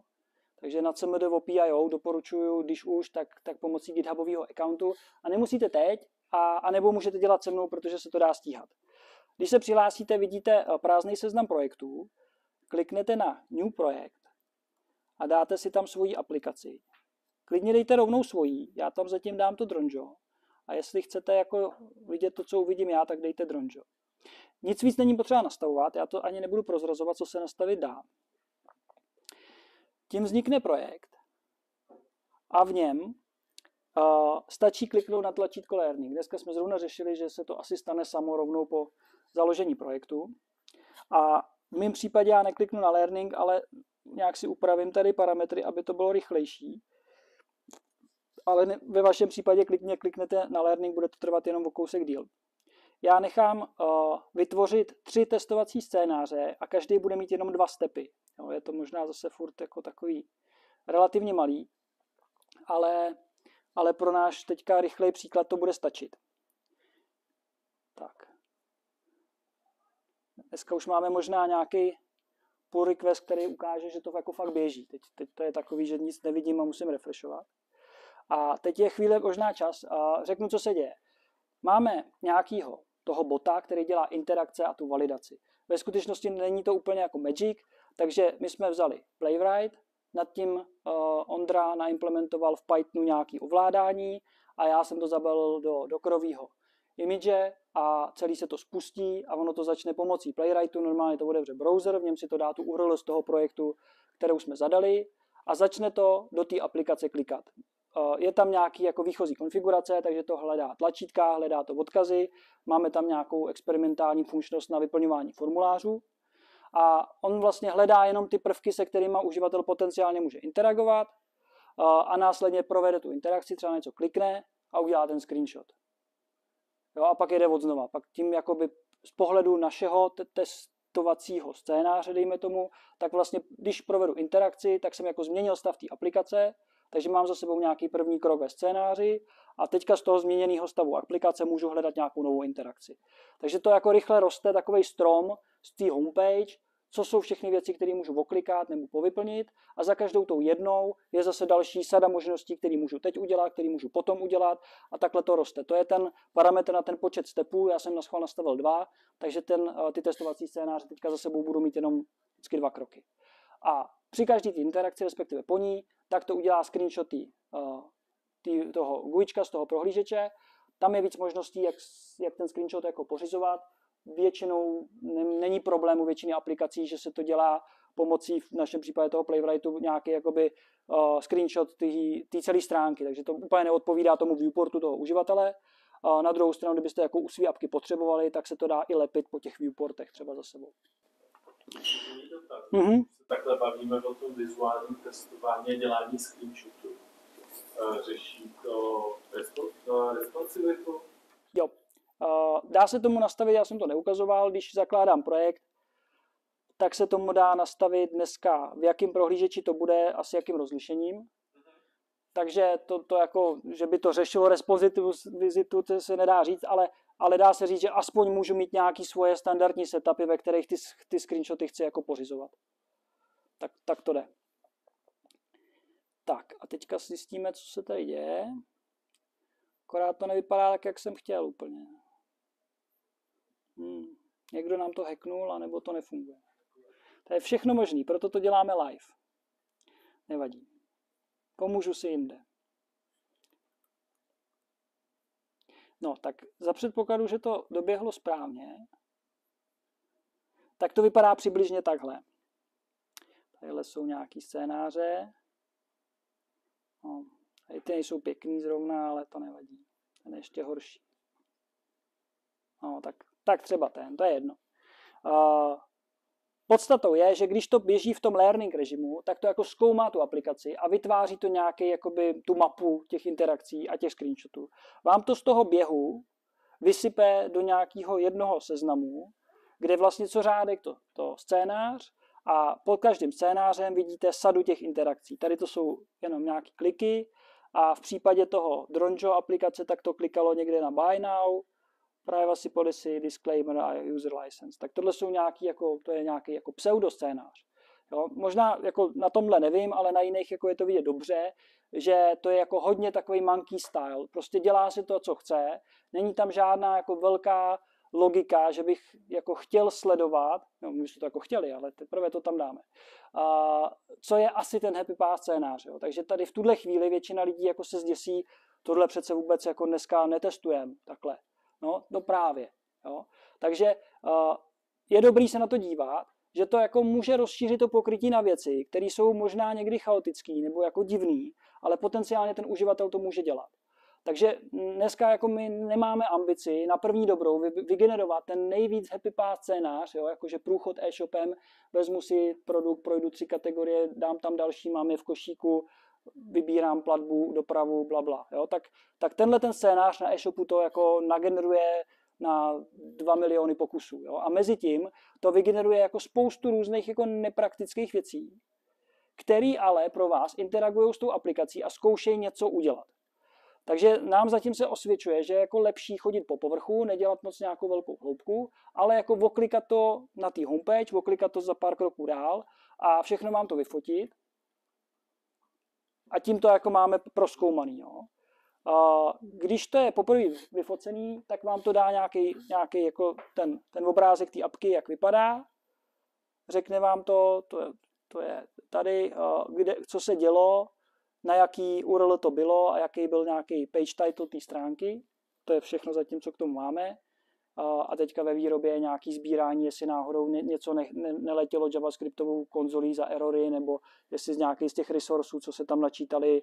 Takže na CMD.io doporučuji, když už, tak pomocí GitHubového accountu. A nemusíte teď, anebo můžete dělat se mnou, protože se to dá stíhat. Když se přihlásíte, vidíte prázdný seznam projektů, kliknete na New projekt a dáte si tam svoji aplikaci. Klidně dejte rovnou svoji, já tam zatím dám to Dronjo. A jestli chcete jako vidět to, co uvidím já, tak dejte Dronjo. Nic víc není potřeba nastavovat, já to ani nebudu prozrazovat, co se nastavit dá. Tím vznikne projekt a v něm stačí kliknout na tlačítko Learning. Dneska jsme zrovna řešili, že se to asi stane samo rovnou po založení projektu. A v mém případě já nekliknu na Learning, ale nějak si upravím tady parametry, aby to bylo rychlejší. Ale ve vašem případě kliknete na Learning, bude to trvat jenom o kousek díl. Já nechám vytvořit 3 testovací scénáře a každý bude mít jenom 2 stepy. Jo, je to možná zase furt jako takový relativně malý. ale pro náš teďka rychlej příklad to bude stačit. Tak. Dneska už máme možná nějaký pull request, který ukáže, že to jako fakt běží. Teď to je takový, že nic nevidím a musím refreshovat. A teď je chvíle možná čas a řeknu, co se děje. Máme nějakýho toho bota, který dělá interakce a tu validaci. Ve skutečnosti není to úplně jako Magic, takže my jsme vzali Playwright, nad tím Ondra naimplementoval v Pythonu nějaké ovládání a já jsem to zabalil do Crovýho image a celý se to spustí a ono to začne pomocí Playwrightu, normálně to otevře browser, v něm si to dá tu URL z toho projektu, kterou jsme zadali a začne to do té aplikace klikat. Je tam nějaký jako výchozí konfigurace, takže to hledá tlačítka, hledá to odkazy, máme tam nějakou experimentální funkčnost na vyplňování formulářů a on vlastně hledá jenom ty prvky, se kterými uživatel potenciálně může interagovat a následně provede tu interakci, třeba něco klikne a udělá ten screenshot. Jo, a pak jede odznova. Pak tím jakoby z pohledu našeho testovacího scénáře, dejme tomu, tak vlastně, když provedu interakci, tak jsem jako změnil stav té aplikace, takže mám za sebou nějaký první krok ve scénáři a teďka z toho změněného stavu aplikace můžu hledat nějakou novou interakci. Takže to jako rychle roste takovej strom z té homepage, co jsou všechny věci, které můžu oklikat nebo povyplnit a za každou tou jednou je zase další sada možností, které můžu teď udělat, které můžu potom udělat a takhle to roste. To je ten parametr na ten počet stepů, já jsem naschvál nastavil 2, takže ty testovací scénáře teďka za sebou budu mít jenom vždycky 2 kroky. A při každé interakci, respektive po ní, tak to udělá screenshot toho GUIčka z toho prohlížeče. Tam je víc možností, jak ten screenshot jako pořizovat. Většinou není problém u většiny aplikací, že se to dělá pomocí, v našem případě toho Playwrightu, nějaký jakoby screenshot té celé stránky, takže to úplně neodpovídá tomu viewportu toho uživatele. Na druhou stranu, kdybyste jako u své apky potřebovali, tak se to dá i lepit po těch viewportech třeba za sebou. Takhle bavíme o tom vizuálním testování a dělání screenshotů. Řeší to responsivitu? Jo. Dá se tomu nastavit, já jsem to neukazoval, když zakládám projekt, tak se tomu dá nastavit dneska, v jakém prohlížeči to bude a s jakým rozlišením. Takže to jako, že by to řešilo responsivitu, to se nedá říct, ale dá se říct, že aspoň můžu mít nějaké svoje standardní setupy, ve kterých ty screenshoty chci jako pořizovat. Tak to jde. Tak a teďka zjistíme, co se tady děje. Akorát to nevypadá tak, jak jsem chtěl úplně. Někdo nám to hacknul, anebo to nefunguje. To je všechno možný, proto to děláme live. Nevadí. Pomůžu si jinde. No, tak za předpokladu, že to doběhlo správně, tak to vypadá přibližně takhle. Tadyhle jsou nějaký scénáře. No, tady ty nejsou pěkný zrovna, ale to nevadí. Ten je ještě horší. No, tak třeba to je jedno. Podstatou je, že když to běží v tom learning režimu, tak to jako zkoumá tu aplikaci a vytváří to nějaký jakoby tu mapu těch interakcí a těch screenshotů. Vám to z toho běhu vysype do nějakého jednoho seznamu, kde vlastně co řádek to scénář a pod každým scénářem vidíte sadu těch interakcí. Tady to jsou jenom nějaké kliky a v případě toho Dronjo aplikace tak to klikalo někde na Buy Now, Privacy Policy, Disclaimer a User License. Tak tohle jsou to je nějaký jako pseudoscénář. Jo? Možná jako na tomhle nevím, ale na jiných jako je to vidět dobře, že to je jako hodně takový monkey style. Prostě dělá si to, co chce. Není tam žádná jako velká logika, že bych jako chtěl sledovat, no my jsme to jako chtěli, ale teprve to tam dáme. Co je asi ten happy path scénář. Jo? Takže tady v tuhle chvíli většina lidí jako se zděsí, tohle přece vůbec jako dneska netestujeme takhle. No právě. Jo? Takže je dobrý se na to dívat, že to jako může rozšířit to pokrytí na věci, které jsou možná někdy chaotické nebo jako divný, ale potenciálně ten uživatel to může dělat. Takže dneska jako my nemáme ambici na první dobrou vygenerovat ten nejvíc happy path scénář, jo? Jakože průchod e-shopem, vezmu si produkt, projdu 3 kategorie, dám tam další, mám je v košíku, vybírám platbu, dopravu, blabla. Jo? Tak tenhle ten scénář na e-shopu to jako nageneruje na 2 miliony pokusů. Jo? A mezi tím to vygeneruje jako spoustu různých jako nepraktických věcí, který ale pro vás interagují s tou aplikací a zkoušejí něco udělat. Takže nám zatím se osvědčuje, že je jako lepší chodit po povrchu, nedělat moc nějakou velkou hloubku, ale jako oklikat to na té homepage, oklikat to za pár kroků dál a všechno mám to vyfotit. A tím to jako máme prozkoumaný. Jo. Když to je poprvé vyfocený, tak vám to dá nějaký jako ten obrázek té apky, jak vypadá. Řekne vám to je tady, co se dělo, na jaký URL to bylo a jaký byl nějaký page title té stránky. To je všechno zatím, co k tomu máme. A teďka ve výrobě je nějaký sbírání, jestli náhodou něco neletělo javascriptovou konzolí za erory, nebo jestli z nějakých z těch resursů, co se tam načítali,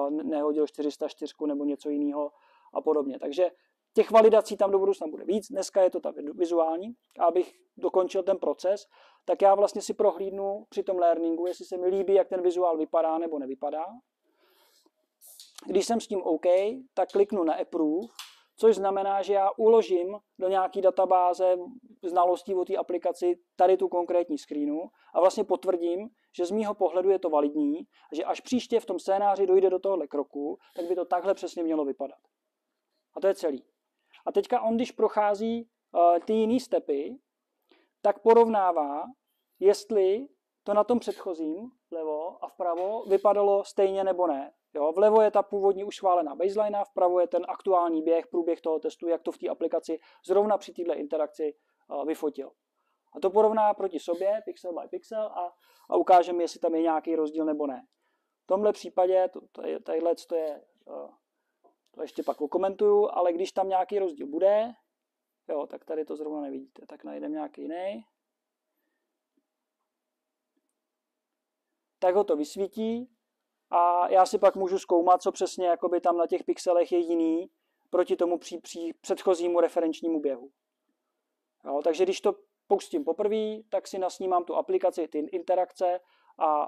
nehodil 404 nebo něco jiného a podobně. Takže těch validací tam do budoucna bude víc. Dneska je to ta vizuální. A abych dokončil ten proces, tak já vlastně si prohlídnu při tom learningu, jestli se mi líbí, jak ten vizuál vypadá nebo nevypadá. Když jsem s tím OK, tak kliknu na Approve, což znamená, že já uložím do nějaké databáze znalostí o té aplikaci tady tu konkrétní screenu a vlastně potvrdím, že z mýho pohledu je to validní a že až příště v tom scénáři dojde do tohohle kroku, tak by to takhle přesně mělo vypadat. A to je celý. A teďka on, když prochází ty jiné stepy, tak porovnává, jestli to na tom předchozím vlevo a vpravo vypadalo stejně nebo ne. Jo, vlevo je ta původní už schválená baseline, vpravo je ten aktuální průběh toho testu, jak to v té aplikaci zrovna při této interakci vyfotil. A to porovná proti sobě, pixel by pixel, a ukáže mi, jestli tam je nějaký rozdíl nebo ne. V tomhle případě, to ještě pak okomentuju, ale když tam nějaký rozdíl bude, jo, tak tady to zrovna nevidíte, tak najdeme nějaký jiný. Tak ho to vysvítí a já si pak můžu zkoumat, co přesně jakoby tam na těch pixelech je jiný proti tomu předchozímu referenčnímu běhu. Jo, takže když to pustím poprvé, tak si nasnímám tu aplikaci, ty interakce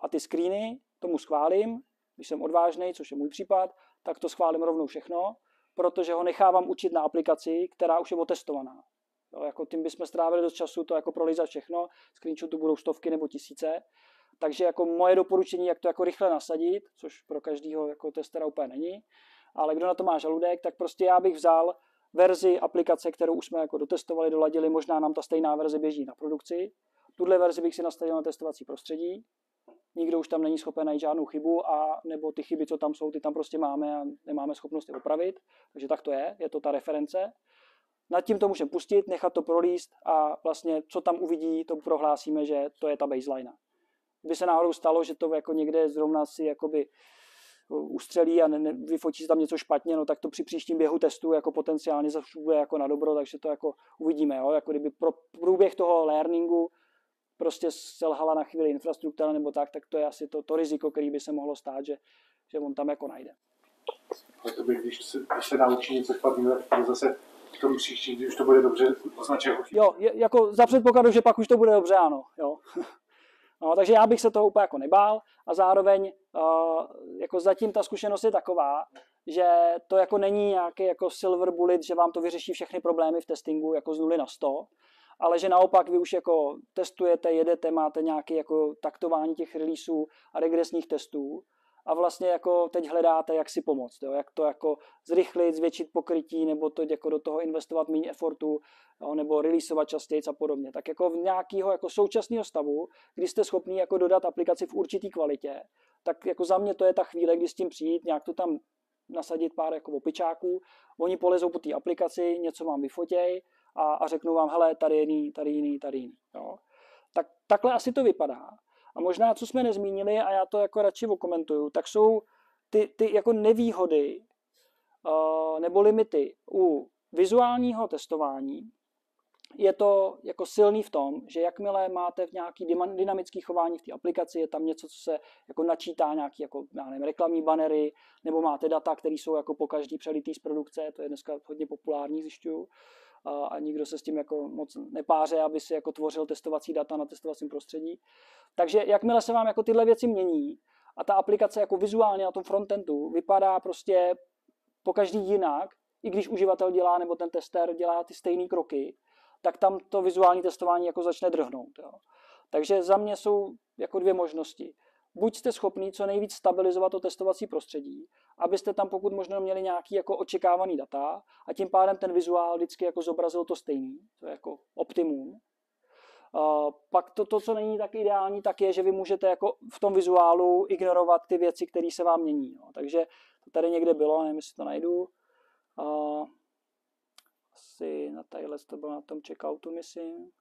a ty screeny, tomu schválím. Když jsem odvážnej, což je můj případ, tak to schválím rovnou všechno, protože ho nechávám učit na aplikaci, která už je otestovaná. Jo, jako tím bychom strávili dost času to jako prolízat všechno, screenshotů budou stovky nebo tisíce. Takže jako moje doporučení, jak to jako rychle nasadit, což pro každého jako testera úplně není, ale kdo na to má žaludek, tak prostě já bych vzal verzi aplikace, kterou už jsme jako dotestovali, doladili, možná nám ta stejná verze běží na produkci. Tuhle verzi bych si nastavil na testovací prostředí. Nikdo už tam není schopen najít žádnou chybu, a nebo ty chyby, co tam jsou, ty tam prostě máme a nemáme schopnost je opravit. Takže tak to je to ta reference. Nad tím to můžeme pustit, nechat to prolíst a vlastně, co tam uvidí, to prohlásíme, že to je ta baseline. Kdyby se náhodou stalo, že to jako někde zrovna si jakoby ustřelí a vyfotí se tam něco špatně, no tak to při příštím běhu testu jako potenciálně bude jako na dobro, takže to jako uvidíme. Jo? Jako kdyby pro průběh toho learningu prostě selhala na chvíli infrastruktura nebo tak to je asi to riziko, který by se mohlo stát, že on tam jako najde. Ale to by, když se naučí něco špatného, tak zase v tom příští, když to bude dobře, označí jako chybu. Jo, jako za předpokladu, že pak už to bude dobře, ano. Jo. No, takže já bych se toho úplně jako nebál a zároveň jako zatím ta zkušenost je taková, že to jako není nějaký jako silver bullet, že vám to vyřeší všechny problémy v testingu jako z 0 na 100, ale že naopak vy už jako testujete, jedete, máte nějaké jako taktování těch releaseů a regresních testů a vlastně jako teď hledáte, jak si pomoct, jo? Jak to jako zrychlit, zvětšit pokrytí, nebo to jako do toho investovat méně effortu, jo? Nebo releaseovat častěji a podobně. Tak jako v nějakého jako současného stavu, kdy jste schopni jako dodat aplikaci v určitý kvalitě, tak jako za mě to je ta chvíle, kdy s tím přijít, nějak to tam nasadit pár jako opičáků, oni polezou po té aplikaci, něco vám vyfotěj a řeknou vám, hele, tady jiný, tady jiný, tady jiný. Jo? Tak takhle asi to vypadá. A možná, co jsme nezmínili, a já to jako radši okomentuju, tak jsou ty jako nevýhody nebo limity u vizuálního testování. Je to jako silný v tom, že jakmile máte v nějaký dynamický chování v té aplikaci, je tam něco, co se jako načítá, nějaký jako, já nevím, reklamní banery, nebo máte data, které jsou jako po každý přelitý z produkce, to je dneska hodně populární, zjišťuju. A nikdo se s tím jako moc nepáře, aby si jako tvořil testovací data na testovacím prostředí. Takže jakmile se vám jako tyhle věci mění a ta aplikace jako vizuálně na tom frontendu vypadá prostě po každý jinak, i když uživatel dělá nebo ten tester dělá ty stejné kroky, tak tam to vizuální testování jako začne drhnout. Jo. Takže za mě jsou jako dvě možnosti. buď jste schopni co nejvíc stabilizovat to testovací prostředí, abyste tam pokud možno měli nějaký jako očekávaný data a tím pádem ten vizuál vždycky jako zobrazil to stejný, to je jako optimum. Pak to, co není tak ideální, tak je, že vy můžete jako v tom vizuálu ignorovat ty věci, které se vám mění. No. Takže to tady někde bylo, nevím, jestli to najdu. Asi na tadyhle to bylo na tom checkoutu, myslím.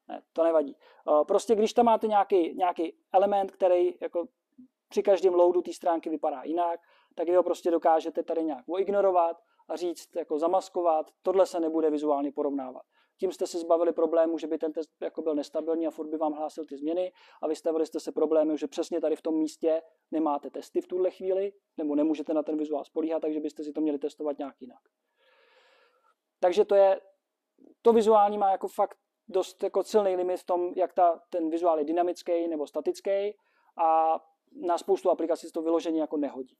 Ne, to nevadí. Prostě když tam máte nějaký element, který jako při každém loadu té stránky vypadá jinak, tak ho prostě dokážete tady nějak oignorovat a říct, jako zamaskovat, tohle se nebude vizuálně porovnávat. Tím jste se zbavili problému, že by ten test jako byl nestabilní a furt by vám hlásil ty změny a vystavili jste se problému, že přesně tady v tom místě nemáte testy v tuhle chvíli, nebo nemůžete na ten vizuál spolíhat, takže byste si to měli testovat nějak jinak. Takže to vizuální má jako fakt dost jako silný limit v tom, jak ten vizuál je dynamický nebo statický a na spoustu aplikací se to vyloženě jako nehodí.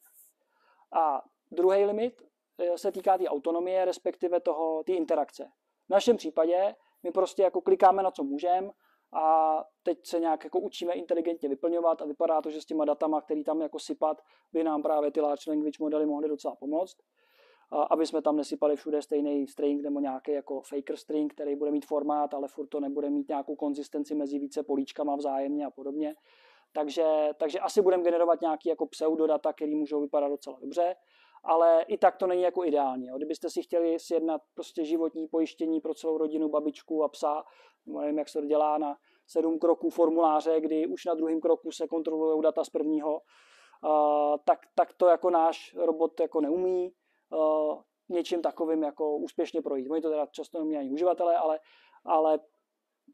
A druhý limit se týká té autonomie, respektive té interakce. V našem případě my prostě jako klikáme na co můžeme a teď se nějak jako učíme inteligentně vyplňovat a vypadá to, že s těma datama, který tam jako sypat, by nám právě ty large language modely mohly docela pomoct. Aby jsme tam nesypali všude stejný string nebo nějaký jako faker string, který bude mít formát, ale furt to nebude mít nějakou konzistenci mezi více políčkama vzájemně a podobně. Takže asi budeme generovat nějaký jako pseudodata, který můžou vypadat docela dobře, ale i tak to není jako ideální. Jo. Kdybyste si chtěli sjednat prostě životní pojištění pro celou rodinu, babičku a psa, nevím, jak se to dělá na 7 kroků formuláře, kdy už na druhém kroku se kontrolují data z prvního, tak to jako náš robot jako neumí něčím takovým jako úspěšně projít. Oni to teda často neumí ani uživatelé, ale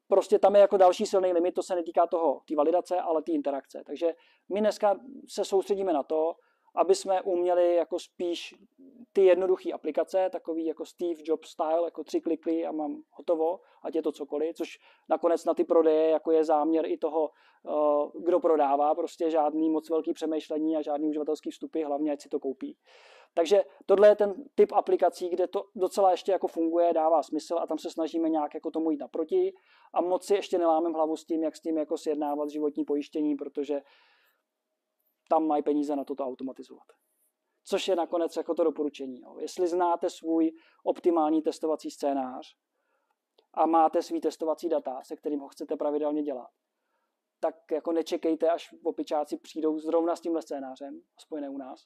prostě tam je jako další silný limit, to se netýká té validace, ale té interakce. Takže my dneska se soustředíme na to, aby jsme uměli jako spíš ty jednoduché aplikace, takový jako Steve Jobs style, jako 3 kliky a mám hotovo, ať je to cokoliv, což nakonec na ty prodeje jako je záměr i toho, kdo prodává, prostě žádný moc velký přemýšlení a žádný uživatelský vstupy, hlavně ať si to koupí. Takže tohle je ten typ aplikací, kde to docela ještě jako funguje, dává smysl a tam se snažíme nějak jako tomu jít naproti a moc si ještě nelámem hlavu s tím, jak s tím jako sjednávat životní pojištění, protože tam mají peníze na toto automatizovat. Což je nakonec jako to doporučení. Jo. Jestli znáte svůj optimální testovací scénář a máte svý testovací data, se kterým ho chcete pravidelně dělat, tak jako nečekejte, až opičáci přijdou zrovna s tímhle scénářem, aspoň ne u nás,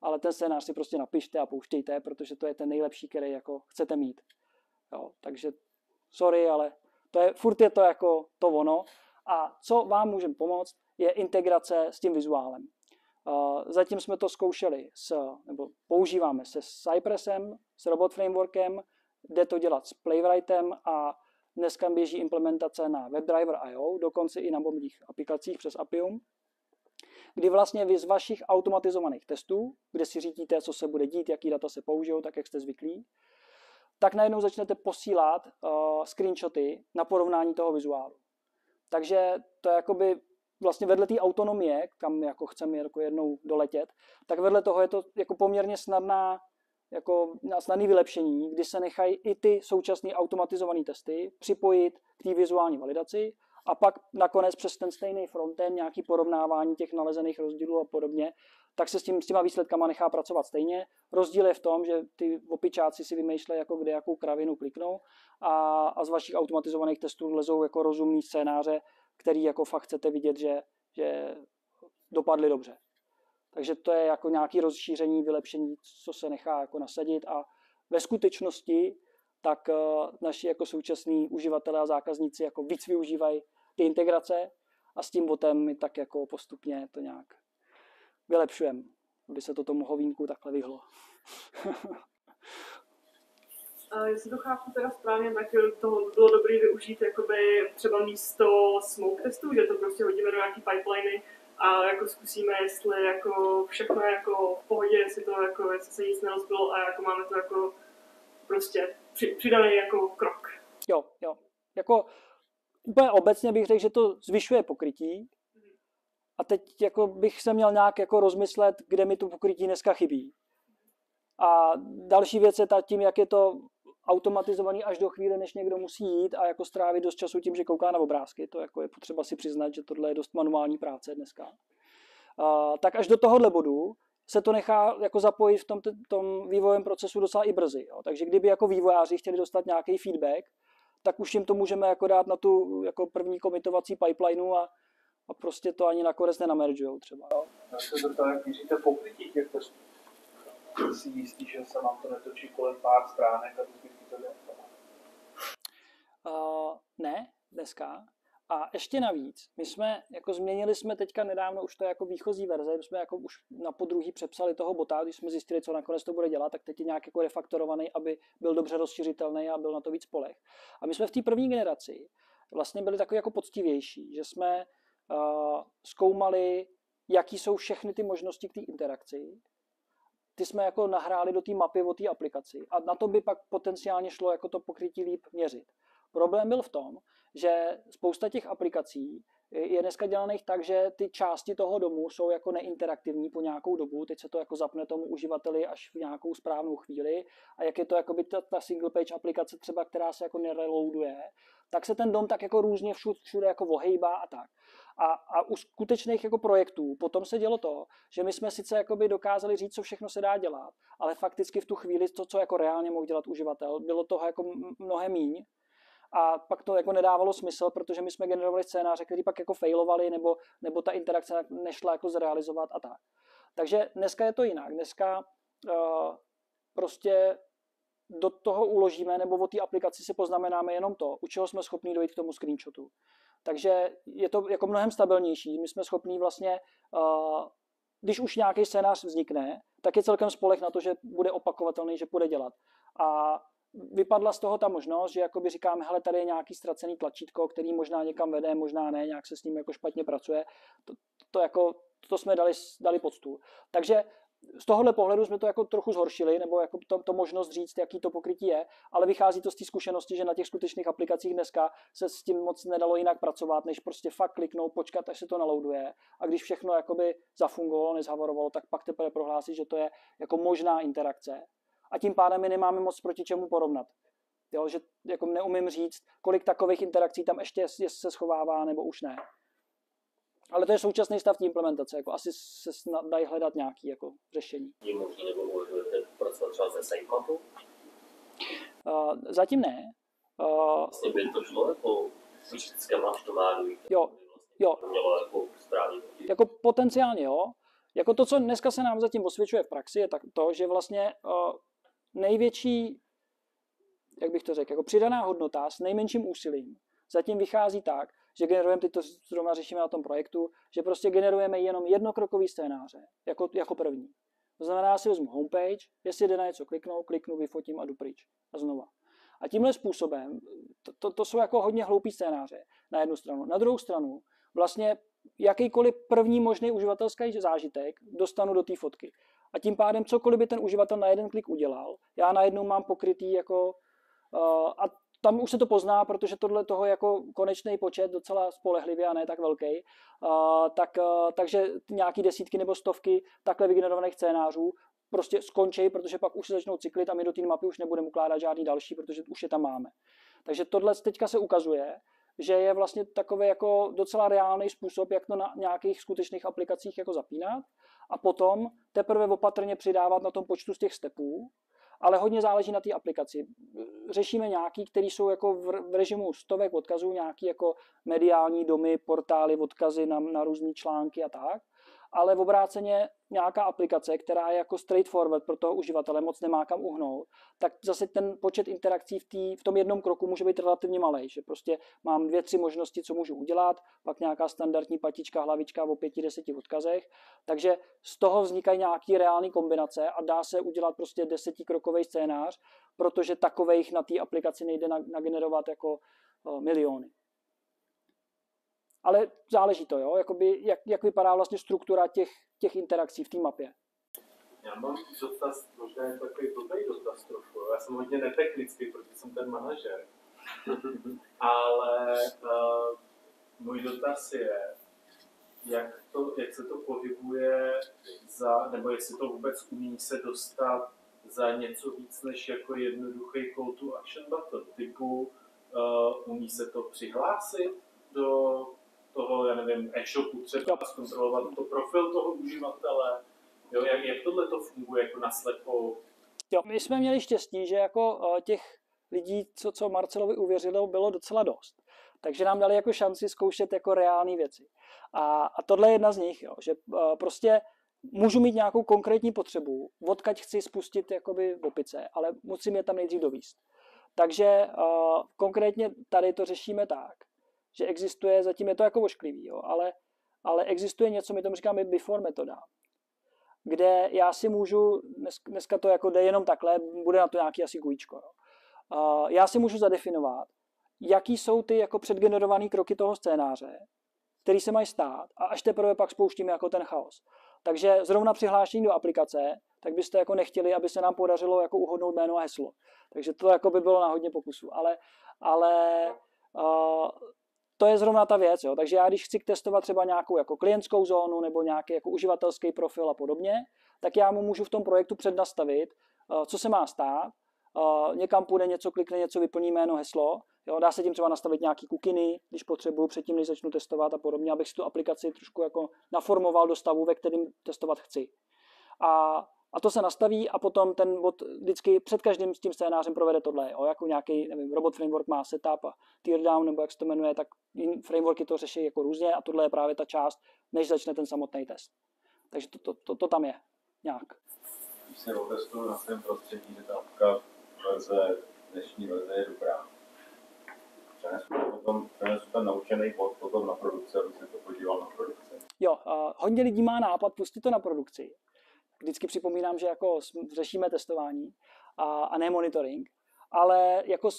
ale ten scénář si prostě napište a pouštějte, protože to je ten nejlepší, který jako chcete mít. Jo. Takže sorry, ale furt je to jako to ono. A co vám můžeme pomoct, je integrace s tím vizuálem. Zatím jsme to zkoušeli nebo používáme se Cypressem, s Robot Frameworkem, jde to dělat s Playwrightem a dneska běží implementace na WebDriver.io, dokonce i na mobilních aplikacích přes Appium, kdy vlastně vy z vašich automatizovaných testů, kde si řídíte, co se bude dít, jaký data se použijou, tak jak jste zvyklí, tak najednou začnete posílat screenshoty na porovnání toho vizuálu. Takže to je jakoby vlastně vedle té autonomie, kam jako chceme jako jednou doletět, tak vedle toho je to jako poměrně snadný vylepšení, kdy se nechají i ty současné automatizované testy připojit k té vizuální validaci a pak nakonec přes ten stejný frontend nějaký porovnávání těch nalezených rozdílů a podobně, tak se s těma výsledkama nechá pracovat stejně. Rozdíl je v tom, že ty opičáci si vymýšlejí, jako kde jakou kravinu kliknou a z vašich automatizovaných testů lezou jako rozumný scénáře, který jako fakt chcete vidět, že dopadly dobře. Takže to je jako nějaké rozšíření, vylepšení, co se nechá jako nasadit a ve skutečnosti tak naši jako současní uživatelé a zákazníci jako víc využívají ty integrace a s tím botem my tak jako postupně to nějak vylepšujeme, aby se to tomu hovínku takhle vyhlo. Jestli to chápu teda správně, tak toho bylo dobré využít jakoby třeba místo smoke testů, že to prostě hodíme do nějaký pipeliny a jako zkusíme, jestli jako všechno je jako v pohodě, jestli se nic nerozbilo a jako máme to jako prostě přidaný jako krok. Jo. Jako úplně obecně bych řekl, že to zvyšuje pokrytí a teď jako bych se měl nějak jako rozmyslet, kde mi to pokrytí dneska chybí. A další věc je tím, jak je to automatizovaný až do chvíle, než někdo musí jít a jako strávit dost času tím, že kouká na obrázky. To jako je potřeba si přiznat, že tohle je dost manuální práce dneska. tak až do tohohle bodu se to nechá jako zapojit v tom vývojovém procesu docela i brzy. Jo. Takže kdyby jako vývojáři chtěli dostat nějaký feedback, tak už jim to můžeme jako dát na tu jako první komitovací pipelineu a prostě to ani nakonec nenameržujou třeba. Jo. Já se zeptám, jak měříte pokrytí těch testů. Jsi jistý, že se nám to netočí kolem pár stránek a ty zbytky to ne, dneska. A ještě navíc, my jsme jako změnili jsme teďka nedávno už to jako výchozí verze, my jsme jako už na podruhý přepsali toho bota, když jsme zjistili, co nakonec to bude dělat, tak teď je nějak jako refaktorovaný, aby byl dobře rozšiřitelný a byl na to víc polech. A my jsme v té první generaci vlastně byli takový jako poctivější, že jsme zkoumali, jaký jsou všechny ty možnosti k té interakci. Ty jsme jako nahráli do té mapy o té aplikaci a na to by pak potenciálně šlo jako to pokrytí líp měřit. Problém byl v tom, že spousta těch aplikací je dneska dělaných tak, že ty části toho domu jsou jako neinteraktivní po nějakou dobu, teď se to jako zapne tomu uživateli až v nějakou správnou chvíli a jak je to jako by ta single page aplikace třeba, která se jako nereloaduje, tak se ten dom tak jako různě všude jako ohejbá a tak. A u skutečných jako projektů potom se dělo to, že my jsme sice jakoby dokázali říct, co všechno se dá dělat, ale fakticky v tu chvíli to, co jako reálně mohl dělat uživatel, bylo toho jako mnohem míň. A pak to jako nedávalo smysl, protože my jsme generovali scénáře, které pak jako failovaly, nebo ta interakce nešla jako zrealizovat a tak. Takže dneska je to jinak. Dneska prostě do toho uložíme, nebo o té aplikaci si poznamenáme jenom to, u čeho jsme schopni dojít k tomu screenshotu. Takže je to jako mnohem stabilnější. My jsme schopni vlastně, když už nějaký scénář vznikne, tak je celkem spoleh na to, že bude opakovatelný, že bude dělat. A vypadla z toho ta možnost, že jakoby říkáme, hele, tady je nějaký ztracený tlačítko, který možná někam vede, možná ne, nějak se s ním jako špatně pracuje. To jsme dali pod stůl. Takže z tohohle pohledu jsme to jako trochu zhoršili, nebo jako to možnost říct, jaký to pokrytí je, ale vychází to z té zkušenosti, že na těch skutečných aplikacích dneska se s tím moc nedalo jinak pracovat, než prostě fakt kliknout, počkat, až se to naloaduje. A když všechno jakoby zafungovalo, nezhavarovalo, tak pak teprve prohlásit, že to je jako možná interakce. A tím pádem my nemáme moc proti čemu porovnat. Jo, že jako neumím říct, kolik takových interakcí tam ještě se schovává, nebo už ne. Ale to je současný stav té implementace. Jako asi se dají hledat nějaké jako řešení. Je možné nebo uvažujete pracovat třeba se SameCloud? Zatím ne. Vlastně by to šlo, jako vždycky máš to mádují. Jo. Mělo jako správně. Jako potenciálně jo. Jako to, co dneska se nám zatím osvědčuje v praxi, je tak to, že vlastně největší, jak bych to řekl, jako přidaná hodnota s nejmenším úsilím zatím vychází tak, že generujeme, teď to zrovna řešíme na tom projektu, že prostě generujeme jenom jednokrokový scénáře, jako první. To znamená, já si vezmu homepage, jestli jde na něco kliknu, vyfotím a jdu pryč. A znova. A tímhle způsobem, to jsou jako hodně hloupý scénáře na jednu stranu. Na druhou stranu, vlastně jakýkoliv první možný uživatelský zážitek dostanu do té fotky. A tím pádem cokoliv by ten uživatel na jeden klik udělal, já najednou mám pokrytý jako a tam už se to pozná, protože tohle toho jako konečný počet docela spolehlivě a ne tak velký, takže nějaký desítky nebo stovky takhle vygenerovaných scénářů prostě skončí, protože pak už se začnou cyklit a my do té mapy už nebudeme ukládat žádný další, protože už je tam máme. Takže tohle teďka se ukazuje, že je vlastně takový jako docela reálný způsob, jak to na nějakých skutečných aplikacích jako zapínat a potom teprve opatrně přidávat na tom počtu z těch stepů, ale hodně záleží na té aplikaci. Řešíme nějaký, který jsou jako v režimu stovek odkazů, nějaký jako mediální domy, portály, odkazy na různé články a tak, ale v obráceně nějaká aplikace, která je jako straightforward pro toho uživatele, moc nemá kam uhnout, tak zase ten počet interakcí v tom jednom kroku může být relativně malej, že prostě mám 2-3 možnosti, co můžu udělat, pak nějaká standardní patička, hlavička o 5-10 odkazech, takže z toho vznikají nějaký reální kombinace a dá se udělat prostě 10krokový scénář, protože takovejch na té aplikaci nejde nagenerovat jako miliony. Ale záleží to, jo? Jakoby, jak vypadá vlastně struktura těch interakcí v té mapě. Já mám dotaz, možná je takový blbý dotaz trochu. Já jsem hodně netechnický, protože jsem ten manažer. Ale můj dotaz je, jak se to pohybuje nebo jestli to vůbec umí se dostat za něco víc než jako jednoduchý call to action button. Typu umí se to přihlásit do toho, já nevím, e-shopu třeba zkontrolovat to profil toho uživatele, jo, jak tohle to funguje jako naslepo? Jo, my jsme měli štěstí, že jako těch lidí, co Marcelovi uvěřilo, bylo docela dost. Takže nám dali jako šanci zkoušet jako reální věci. A tohle je jedna z nich, jo, že prostě můžu mít nějakou konkrétní potřebu, odkud chci spustit jakoby opice, ale musím je tam nejdřív dovíst. Takže konkrétně tady to řešíme tak, že existuje, zatím je to jako ošklivý, jo, ale existuje něco, my tomu říkáme before metoda, kde já si můžu, dneska to jako jde jenom takhle, bude na to nějaký asi GUIčko, jo. Já si můžu zadefinovat, jaký jsou ty jako předgenerované kroky toho scénáře, který se mají stát a až teprve pak spouštíme jako ten chaos. Takže zrovna přihlášení do aplikace, tak byste jako nechtěli, aby se nám podařilo jako uhodnout jméno a heslo. Takže to jako by bylo na hodně pokusů. Ale to je zrovna ta věc. Jo. Takže já když chci testovat třeba nějakou jako klientskou zónu nebo nějaký jako uživatelský profil a podobně, tak já mu můžu v tom projektu přednastavit, co se má stát, někam půjde, něco klikne, něco vyplní jméno, heslo. Jo, dá se tím třeba nastavit nějaký kukiny, když potřebuju, předtím, než začnu testovat a podobně, abych si tu aplikaci trošku jako naformoval do stavu, ve kterém testovat chci. A to se nastaví a potom ten bot vždycky před každým s tím scénářem provede tohle. Jo, jako nějaký, nevím, robot framework má setup a teardown, nebo jak se to jmenuje, tak frameworky to řeší jako různě a tohle je právě ta část, než začne ten samotný test. Takže to tam je nějak. Když se otestuju na svém prostředí, že ta apka dnešní verze je dobrá. Přenesu ten naučený bod potom na produkci, aby se to podíval na produkci. Jo, hodně lidí má nápad pustit to na produkci. Vždycky připomínám, že jako řešíme testování a ne monitoring, ale jako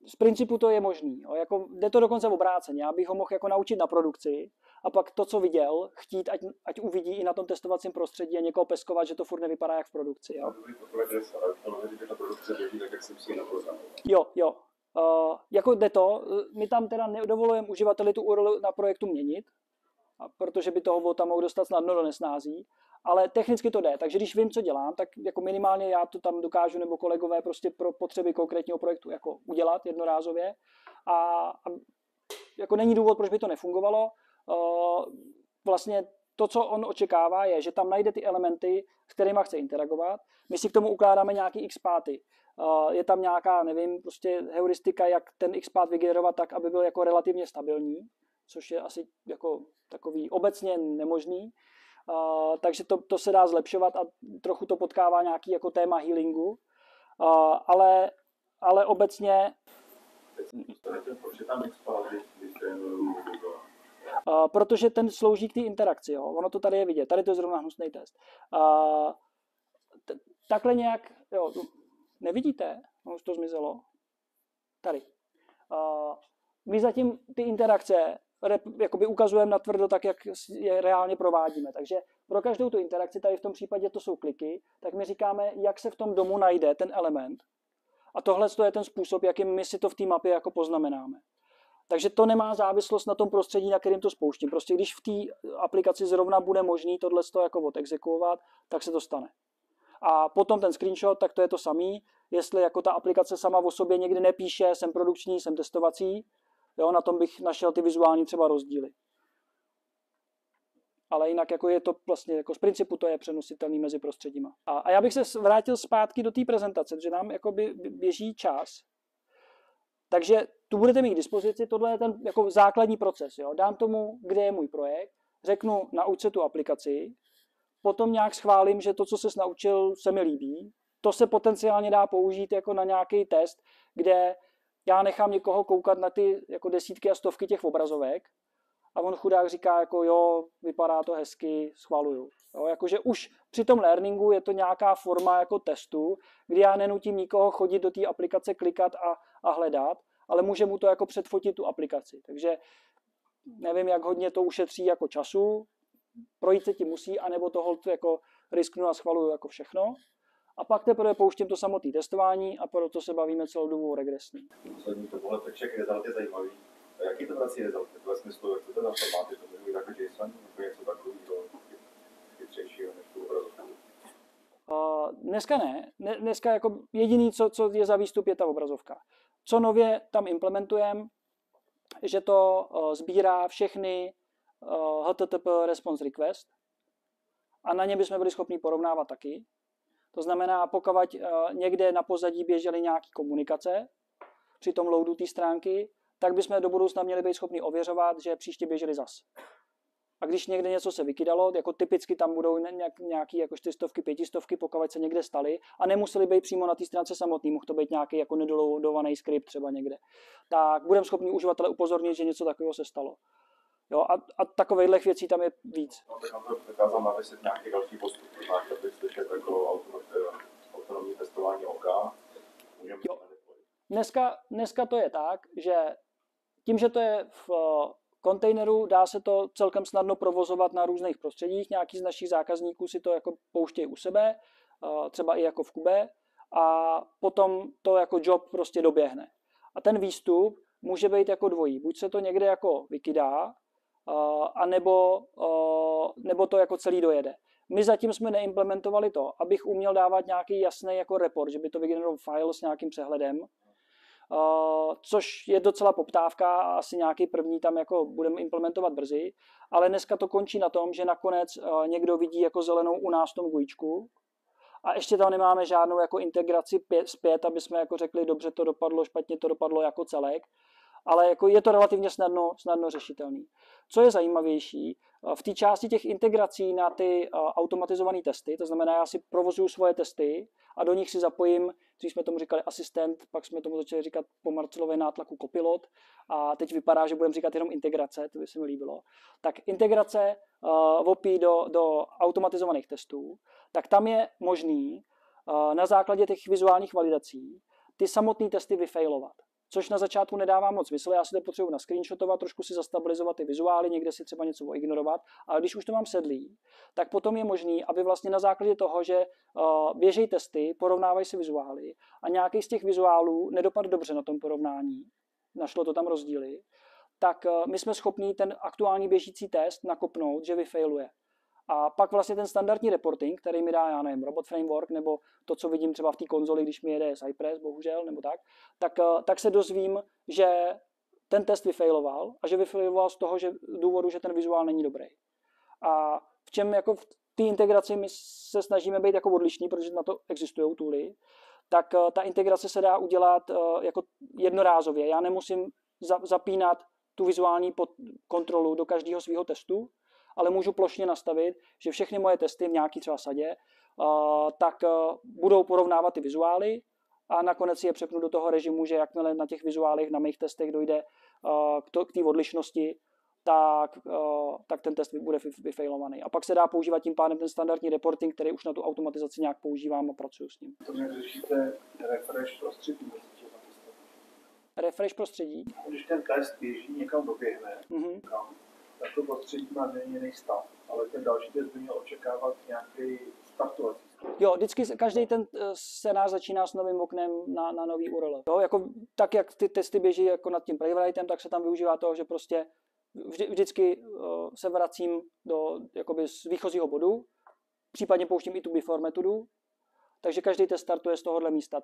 z principu to je možný. Jo. Jako jde to dokonce v obráceně. Já bych ho mohl jako naučit na produkci a pak to, co viděl, chtít, ať uvidí i na tom testovacím prostředí a někoho peskovat, že to furt nevypadá jak v produkci. Jo. Jo. Jako jde to, my tam teda nedovolujeme uživateli tu URL na projektu měnit, protože by toho tam mohl dostat snadno do nesnází, ale technicky to jde, takže když vím, co dělám, tak jako minimálně já to tam dokážu nebo kolegové prostě pro potřeby konkrétního projektu jako udělat jednorázově a jako není důvod, proč by to nefungovalo. Vlastně to, co on očekává, je, že tam najde ty elementy, s kterými chce interagovat. My si k tomu ukládáme nějaký xpáty. Je tam nějaká, nevím, prostě heuristika, jak ten xpát vygenerovat tak, aby byl jako relativně stabilní, což je asi jako takový obecně nemožný. Takže to se dá zlepšovat a trochu to potkává nějaký jako téma healingu. Ale obecně... Protože ten slouží k té interakci. Jo. Ono to tady je vidět. Tady to je zrovna hnusný test. Takhle nějak... Jo, nevidíte? No, už to zmizelo. Tady. My zatím ty interakce jakoby ukazujeme natvrdo tak, jak je reálně provádíme. Takže pro každou tu interakci, tady v tom případě to jsou kliky, tak my říkáme, jak se v tom domu najde ten element. A tohle je ten způsob, jakým my si to v té mapě jako poznamenáme. Takže to nemá závislost na tom prostředí, na kterým to spouštím. Prostě když v té aplikaci zrovna bude možný tohle jako odexekuovat, tak se to stane. A potom ten screenshot, tak to je to samý. Jestli jako ta aplikace sama o sobě někdy nepíše, jsem produkční, jsem testovací, jo, na tom bych našel ty vizuální třeba rozdíly. Ale jinak jako je to vlastně jako z principu to je přenositelný mezi prostředíma. A já bych se vrátil zpátky do té prezentace, protože nám jakoby běží čas. Takže tu budete mít k dispozici, tohle je ten jako základní proces. Jo. Dám tomu, kde je můj projekt, řeknu, nauč se tu aplikaci, potom nějak schválím, že to, co ses naučil, se mi líbí. To se potenciálně dá použít jako na nějaký test, kde já nechám někoho koukat na ty jako desítky a stovky těch obrazovek a on chudák říká jako jo, vypadá to hezky, schvaluju. Jo, jakože už při tom learningu je to nějaká forma jako testu, kdy já nenutím nikoho chodit do té aplikace, klikat a hledat, ale může mu to jako předfotit tu aplikaci. Takže nevím, jak hodně to ušetří jako času, projít se ti musí, anebo toho jako risknu a schvaluju jako všechno. A pak teprve pouštím to samotné testování a proto se bavíme celou dobu regresní. Poslední to tohle peček result je zajímavý. A jaký to vrací result? Ve smyslu, jak to ten formáty, to může být jako JSON, nebo něco takového chytřejšího než tu obrazovku? Dneska ne. Dneska jako jediný, co je za výstup, je ta obrazovka. Co nově tam implementujeme, že to sbírá všechny HTTP response request a na ně bychom byli schopni porovnávat taky. To znamená, pokud někde na pozadí běžely nějaké komunikace při tom loadu té stránky, tak bychom do budoucna měli být schopni ověřovat, že příště běžely zas. A když někde něco se vykydalo, jako typicky tam budou nějaký jako 400, 500, pokud se někde staly a nemuseli být přímo na té stránce samotný, mohl to být nějaký jako nedoloadovaný skript třeba někde, tak budeme schopni uživatele upozornit, že něco takového se stalo. Jo, a takovýchhle věcí tam je víc. No, tak na to dokázal navěsit nějaký další postup, máte bych slyšet jako autonomní testování oka. Jo. Dneska to je tak, že tím, že to je v kontejneru, dá se to celkem snadno provozovat na různých prostředích. Nějaký z našich zákazníků si to jako pouštějí u sebe, třeba i jako v Kube, a potom to jako job prostě doběhne. A ten výstup může být jako dvojí. Buď se to někde jako vykydá, nebo to jako celý dojede. My zatím jsme neimplementovali to, abych uměl dávat nějaký jasný jako report, že by to vygeneroval file s nějakým přehledem, což je docela poptávka a asi nějaký první tam jako budeme implementovat brzy, ale dneska to končí na tom, že nakonec někdo vidí jako zelenou u nás v tom GUIčku a ještě tam nemáme žádnou jako integraci zpět, aby jsme jako řekli, dobře to dopadlo, špatně to dopadlo jako celek, ale jako je to relativně snadno řešitelný. Co je zajímavější, v té části těch integrací na ty automatizované testy, to znamená, já si provozuju svoje testy a do nich si zapojím, když jsme tomu říkali asistent, pak jsme tomu začali říkat po Marcelově nátlaku kopilot a teď vypadá, že budeme říkat jenom integrace, to by se mi líbilo. Tak integrace VOPI do automatizovaných testů, tak tam je možný na základě těch vizuálních validací ty samotné testy vyfailovat. Což na začátku nedává moc smysl, já si to potřebuji nascreenshotovat, trošku si zastabilizovat ty vizuály, někde si třeba něco ignorovat, ale když už to mám sedlý, tak potom je možný, aby vlastně na základě toho, že běžejí testy, porovnávají si vizuály a nějaký z těch vizuálů nedopadl dobře na tom porovnání, našlo to tam rozdíly, tak my jsme schopni ten aktuální běžící test nakopnout, že vyfailuje. A pak vlastně ten standardní reporting, který mi dá, já nevím, Robot Framework, nebo to, co vidím třeba v té konzoli, když mi jede Cypress, bohužel, nebo tak se dozvím, že ten test vyfailoval a že vyfailoval z toho důvodu, že ten vizuál není dobrý. A v čem jako v té integraci my se snažíme být jako odlišní, protože na to existují tooly, tak ta integrace se dá udělat jako jednorázově. Já nemusím zapínat tu vizuální kontrolu do každého svého testu, ale můžu plošně nastavit, že všechny moje testy v nějaký třeba sadě, tak budou porovnávat ty vizuály a nakonec si je přepnu do toho režimu, že jakmile na těch vizuálech, na mých testech dojde k té odlišnosti, tak ten test bude vyfailovaný. A pak se dá používat tím pádem ten standardní reporting, který už na tu automatizaci nějak používám a pracuji s ním. To řešíte refresh prostředí. Refresh prostředí? Když ten test běží, někam doběhne, tak to prostředí má změněný stav, ale ten další test by měl očekávat nějaký startovací. Jo, vždycky každý ten scénář začíná s novým oknem na nový URL. Jo, jako, tak jak ty testy běží jako nad tím playwrightem, tak se tam využívá toho, že prostě vždycky se vracím do jakoby z výchozího bodu, případně pouštím i tu before metodu, takže každý test startuje z tohohle místa.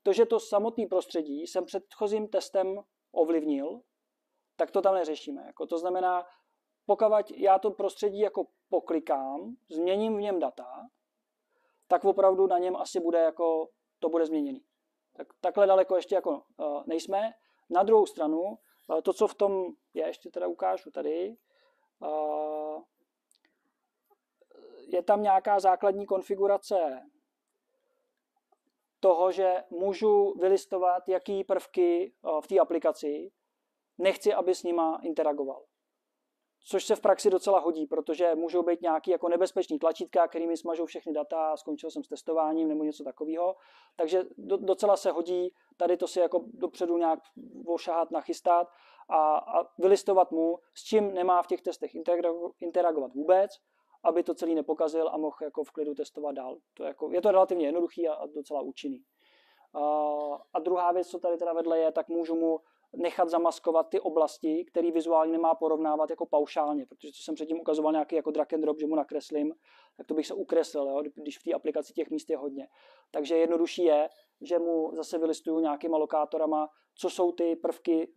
To, že to samotné prostředí jsem předchozím testem ovlivnil, tak to tam neřešíme. Jako, to znamená, pokud já to prostředí jako poklikám, změním v něm data, tak opravdu na něm asi bude jako, to bude změněný. Takhle daleko ještě jako nejsme. Na druhou stranu, to, co v tom je, ještě teda ukážu tady, je tam nějaká základní konfigurace toho, že můžu vylistovat, jaký prvky v té aplikaci nechci, aby s nima interagoval. Což se v praxi docela hodí, protože můžou být nějaký jako nebezpečný tlačítka, kterými smažou všechny data, skončil jsem s testováním nebo něco takového. Takže docela se hodí tady to si jako dopředu nějak ošahat, nachystat a vylistovat mu, s čím nemá v těch testech interagovat vůbec, aby to celý nepokazil a mohl jako v klidu testovat dál. Je to relativně jednoduchý a docela účinný. A druhá věc, co tady teda vedle je, tak můžu mu nechat zamaskovat ty oblasti, které vizuálně nemá porovnávat jako paušálně, protože co jsem předtím ukazoval nějaký jako drag and drop, že mu nakreslím, tak to bych se ukreslil, jo, když v té aplikaci těch míst je hodně. Takže jednodušší je, že mu zase vylistuju nějakýma lokátorama, co jsou ty prvky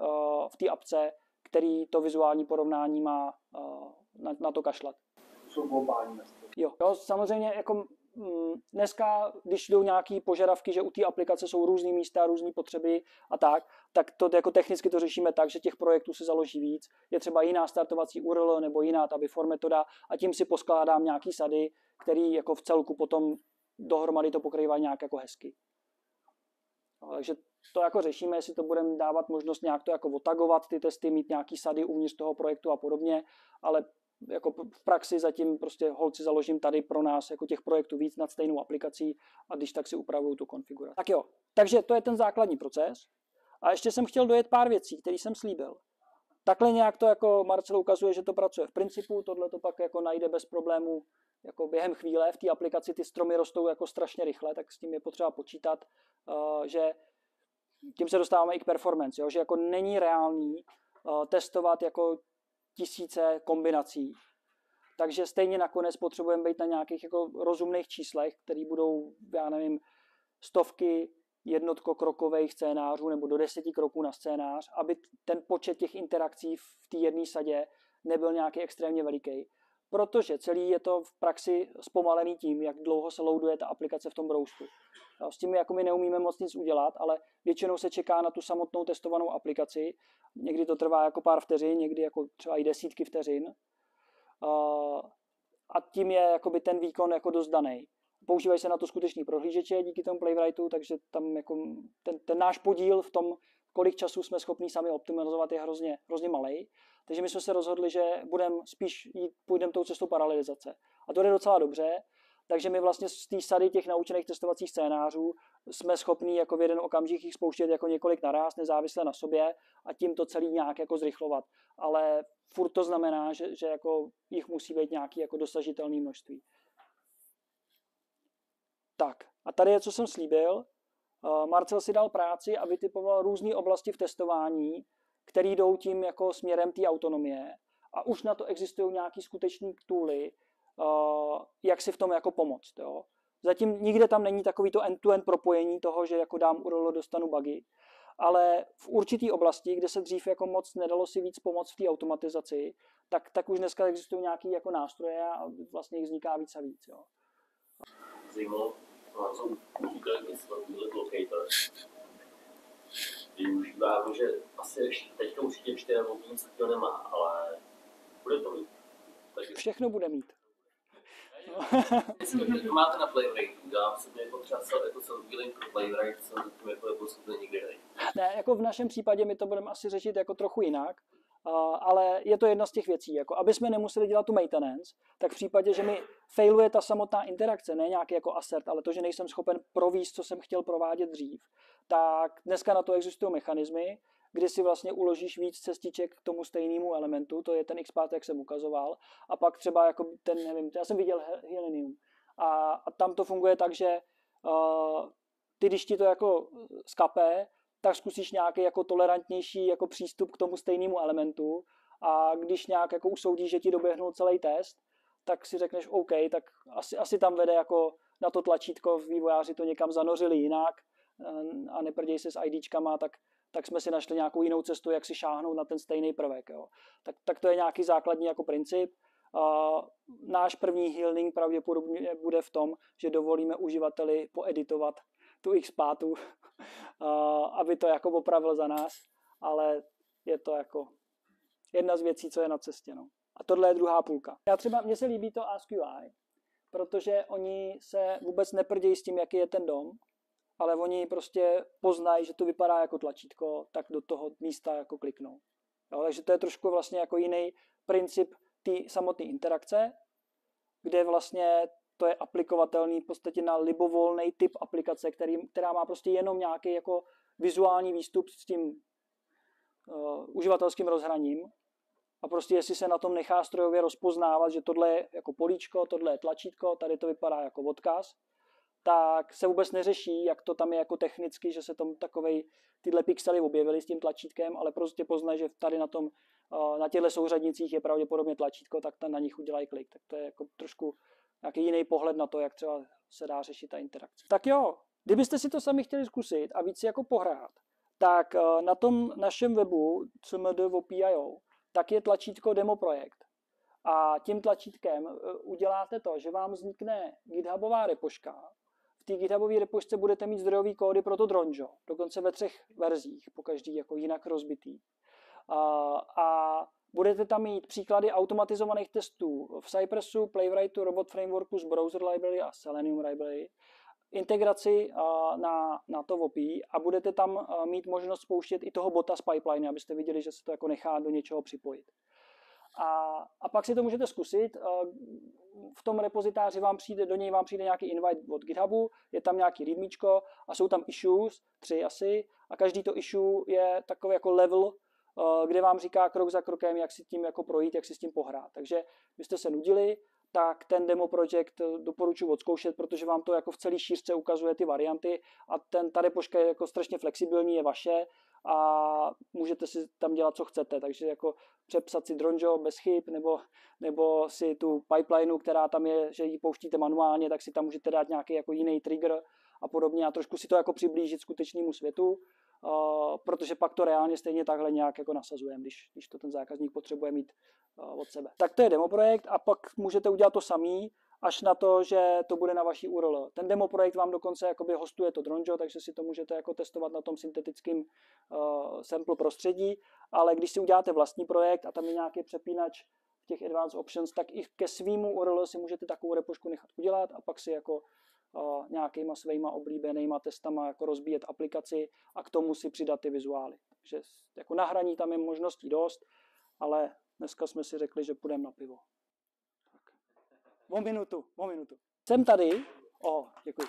v té apce, který to vizuální porovnání má na to kašlat. Jsou globální nastavení. Jo, samozřejmě jako dneska, když jdou nějaký požadavky, že u té aplikace jsou různý místa, různé potřeby a tak to jako technicky to řešíme tak, že těch projektů se založí víc. Je třeba jiná startovací URL nebo jiná tabby for metoda a tím si poskládám nějaký sady, který jako v celku potom dohromady to pokrývají nějak jako hezky. No, takže to jako řešíme, jestli to budeme dávat možnost nějak to jako otagovat ty testy, mít nějaký sady uvnitř toho projektu a podobně, ale jako v praxi zatím prostě holci založím tady pro nás jako těch projektů víc nad stejnou aplikací a když tak si upravuju tu konfiguraci. Tak jo, takže to je ten základní proces. A ještě jsem chtěl dojet pár věcí, které jsem slíbil. Takhle nějak to jako Marcel ukazuje, že to pracuje v principu, tohle to pak jako najde bez problémů jako během chvíle. V té aplikaci ty stromy rostou jako strašně rychle, tak s tím je potřeba počítat, že tím se dostáváme i k performance, jo? Že jako není reálný testovat jako tisíce kombinací. Takže stejně nakonec potřebujeme být na nějakých jako rozumných číslech, které budou, já nevím, stovky jednotkokrokových scénářů nebo do 10 kroků na scénář, aby ten počet těch interakcí v té jedné sadě nebyl nějaký extrémně veliký. Protože celý je to v praxi zpomalený tím, jak dlouho se loaduje ta aplikace v tom browseru. S tím jako my neumíme moc nic udělat, ale většinou se čeká na tu samotnou testovanou aplikaci. Někdy to trvá jako pár vteřin, někdy jako třeba i desítky vteřin. A tím je jakoby ten výkon jako dost daný. Používají se na to skutečný prohlížeče díky tomu Playwrightu, takže tam jako ten náš podíl v tom, kolik času jsme schopni sami optimalizovat, je hrozně malej. Takže my jsme se rozhodli, že půjdeme tou cestou paralelizace. A to jde docela dobře, takže my vlastně z té sady těch naučených testovacích scénářů jsme schopni jako v jeden okamžik jich spouštět jako několik naráz, nezávisle na sobě a tím to celý nějak jako zrychlovat. Ale furt to znamená, že jako jich musí být nějaký jako dosažitelné množství. Tak a tady je, co jsem slíbil. Marcel si dal práci a vytipoval různé oblasti v testování, které jdou tím jako směrem té autonomie a už na to existují nějaký skutečný tooly, jak si v tom jako pomoct. Jo. Zatím nikde tam není takový to end-to-end propojení toho, že jako dám URL, dostanu bugy, ale v určitý oblasti, kde se dřív jako moc nedalo si víc pomoct v té automatizaci, tak už dneska existují nějaký jako nástroje a vlastně jich vzniká víc a víc. Jo. Zajímalo, jsou locator. Využívám, že asi teďka určitě ještě nic takového nemá, ale bude to mít. Takže všechno bude mít. Když to máte na Playwrightu, dám se jako třeba celý link pro Playwright, jsem zatím jako schopný nikdy nejít. Ne, jako v našem případě my to budeme asi řešit jako trochu jinak, ale je to jedna z těch věcí. Jako aby jsme nemuseli dělat tu maintenance, tak v případě, že mi failuje ta samotná interakce, ne nějaký jako assert, ale to, že nejsem schopen provést, co jsem chtěl provádět dřív, tak dneska na to existují mechanismy, kdy si vlastně uložíš víc cestiček k tomu stejnému elementu, to je ten XPath, jak jsem ukazoval, a pak třeba jako ten, nevím, já jsem viděl Helenium a tam to funguje tak, že ty, když ti to jako skape, tak zkusíš nějaký jako tolerantnější jako přístup k tomu stejnému elementu a když nějak jako usoudíš, že ti doběhnul celý test, tak si řekneš OK, tak asi tam vede jako na to tlačítko, vývojáři to někam zanořili jinak a neprděj se s IDčkama, tak jsme si našli nějakou jinou cestu, jak si šáhnout na ten stejný prvek. Jo. Tak to je nějaký základní jako princip. Náš první healing pravděpodobně bude v tom, že dovolíme uživateli poeditovat tu XPathu, aby to jako opravil za nás, ale je to jako jedna z věcí, co je na cestě. No. A tohle je druhá půlka. Mně se líbí to Ask UI, protože oni se vůbec neprdějí s tím, jaký je ten dom, ale oni prostě poznají, že to vypadá jako tlačítko, tak do toho místa jako kliknou. Jo, takže to je trošku vlastně jako jiný princip té samotné interakce, kde vlastně to je aplikovatelný v podstatě na libovolný typ aplikace, která má prostě jenom nějaký jako vizuální výstup s tím uživatelským rozhraním a prostě jestli se na tom nechá strojově rozpoznávat, že tohle je jako políčko, tohle je tlačítko, tady to vypadá jako odkaz, tak se vůbec neřeší, jak to tam je jako technicky, že se tam tyhle pixely objevily s tím tlačítkem, ale prostě poznají, že tady na těchto souřadnicích je pravděpodobně tlačítko, tak tam na nich udělají klik. Tak to je jako trošku nějaký jiný pohled na to, jak třeba se dá řešit ta interakce. Tak jo, kdybyste si to sami chtěli zkusit a víc si jako pohrát, tak na tom našem webu cmd.opio, tak je tlačítko demo projekt. A tím tlačítkem uděláte to, že vám vznikne GitHubová repoška. V té GitHubové repošce budete mít zdrojové kódy pro to Dronjo, dokonce ve 3 verzích, po každý jako jinak rozbitý. A budete tam mít příklady automatizovaných testů v Cypressu, Playwrightu, Robot Frameworku z Browser Library a Selenium Library, integraci na to OPI a budete tam mít možnost spouštět i toho bota z pipeline, abyste viděli, že se to jako nechá do něčeho připojit. A pak si to můžete zkusit. V tom repozitáři do něj vám přijde nějaký invite od GitHubu, je tam nějaký readmíčko a jsou tam issues, 3 asi, a každý to issue je takový jako level, kde vám říká krok za krokem, jak si tím jako projít, jak si s tím pohrát. Takže byste se nudili, tak ten demo projekt doporučuji odzkoušet, protože vám to jako v celé šířce ukazuje ty varianty a ta repoška je jako strašně flexibilní, je vaše a můžete si tam dělat, co chcete. Takže jako přepsat si Dronjo bez chyb, nebo si tu pipelineu, která tam je, že ji pouštíte manuálně, tak si tam můžete dát nějaký jako jiný trigger a podobně a trošku si to jako přiblížit skutečnému světu. Protože pak to reálně stejně takhle nějak jako nasazujeme, když to ten zákazník potřebuje mít od sebe. Tak to je demo projekt a pak můžete udělat to samý, až na to, že to bude na vaší URL. Ten demo projekt vám dokonce jakoby hostuje to Dronjo, takže si to můžete jako testovat na tom syntetickém sample prostředí, ale když si uděláte vlastní projekt a tam je nějaký přepínač v těch advanced options, tak i ke svýmu URL si můžete takovou repošku nechat udělat a pak si jako nějakýma svýma oblíbenýma testama jako rozbíjet aplikaci a k tomu si přidat ty vizuály. Takže jako na hraní tam je možností dost, ale dneska jsme si řekli, že půjdeme na pivo. Tak. O minutu. Jsem tady. Děkuji.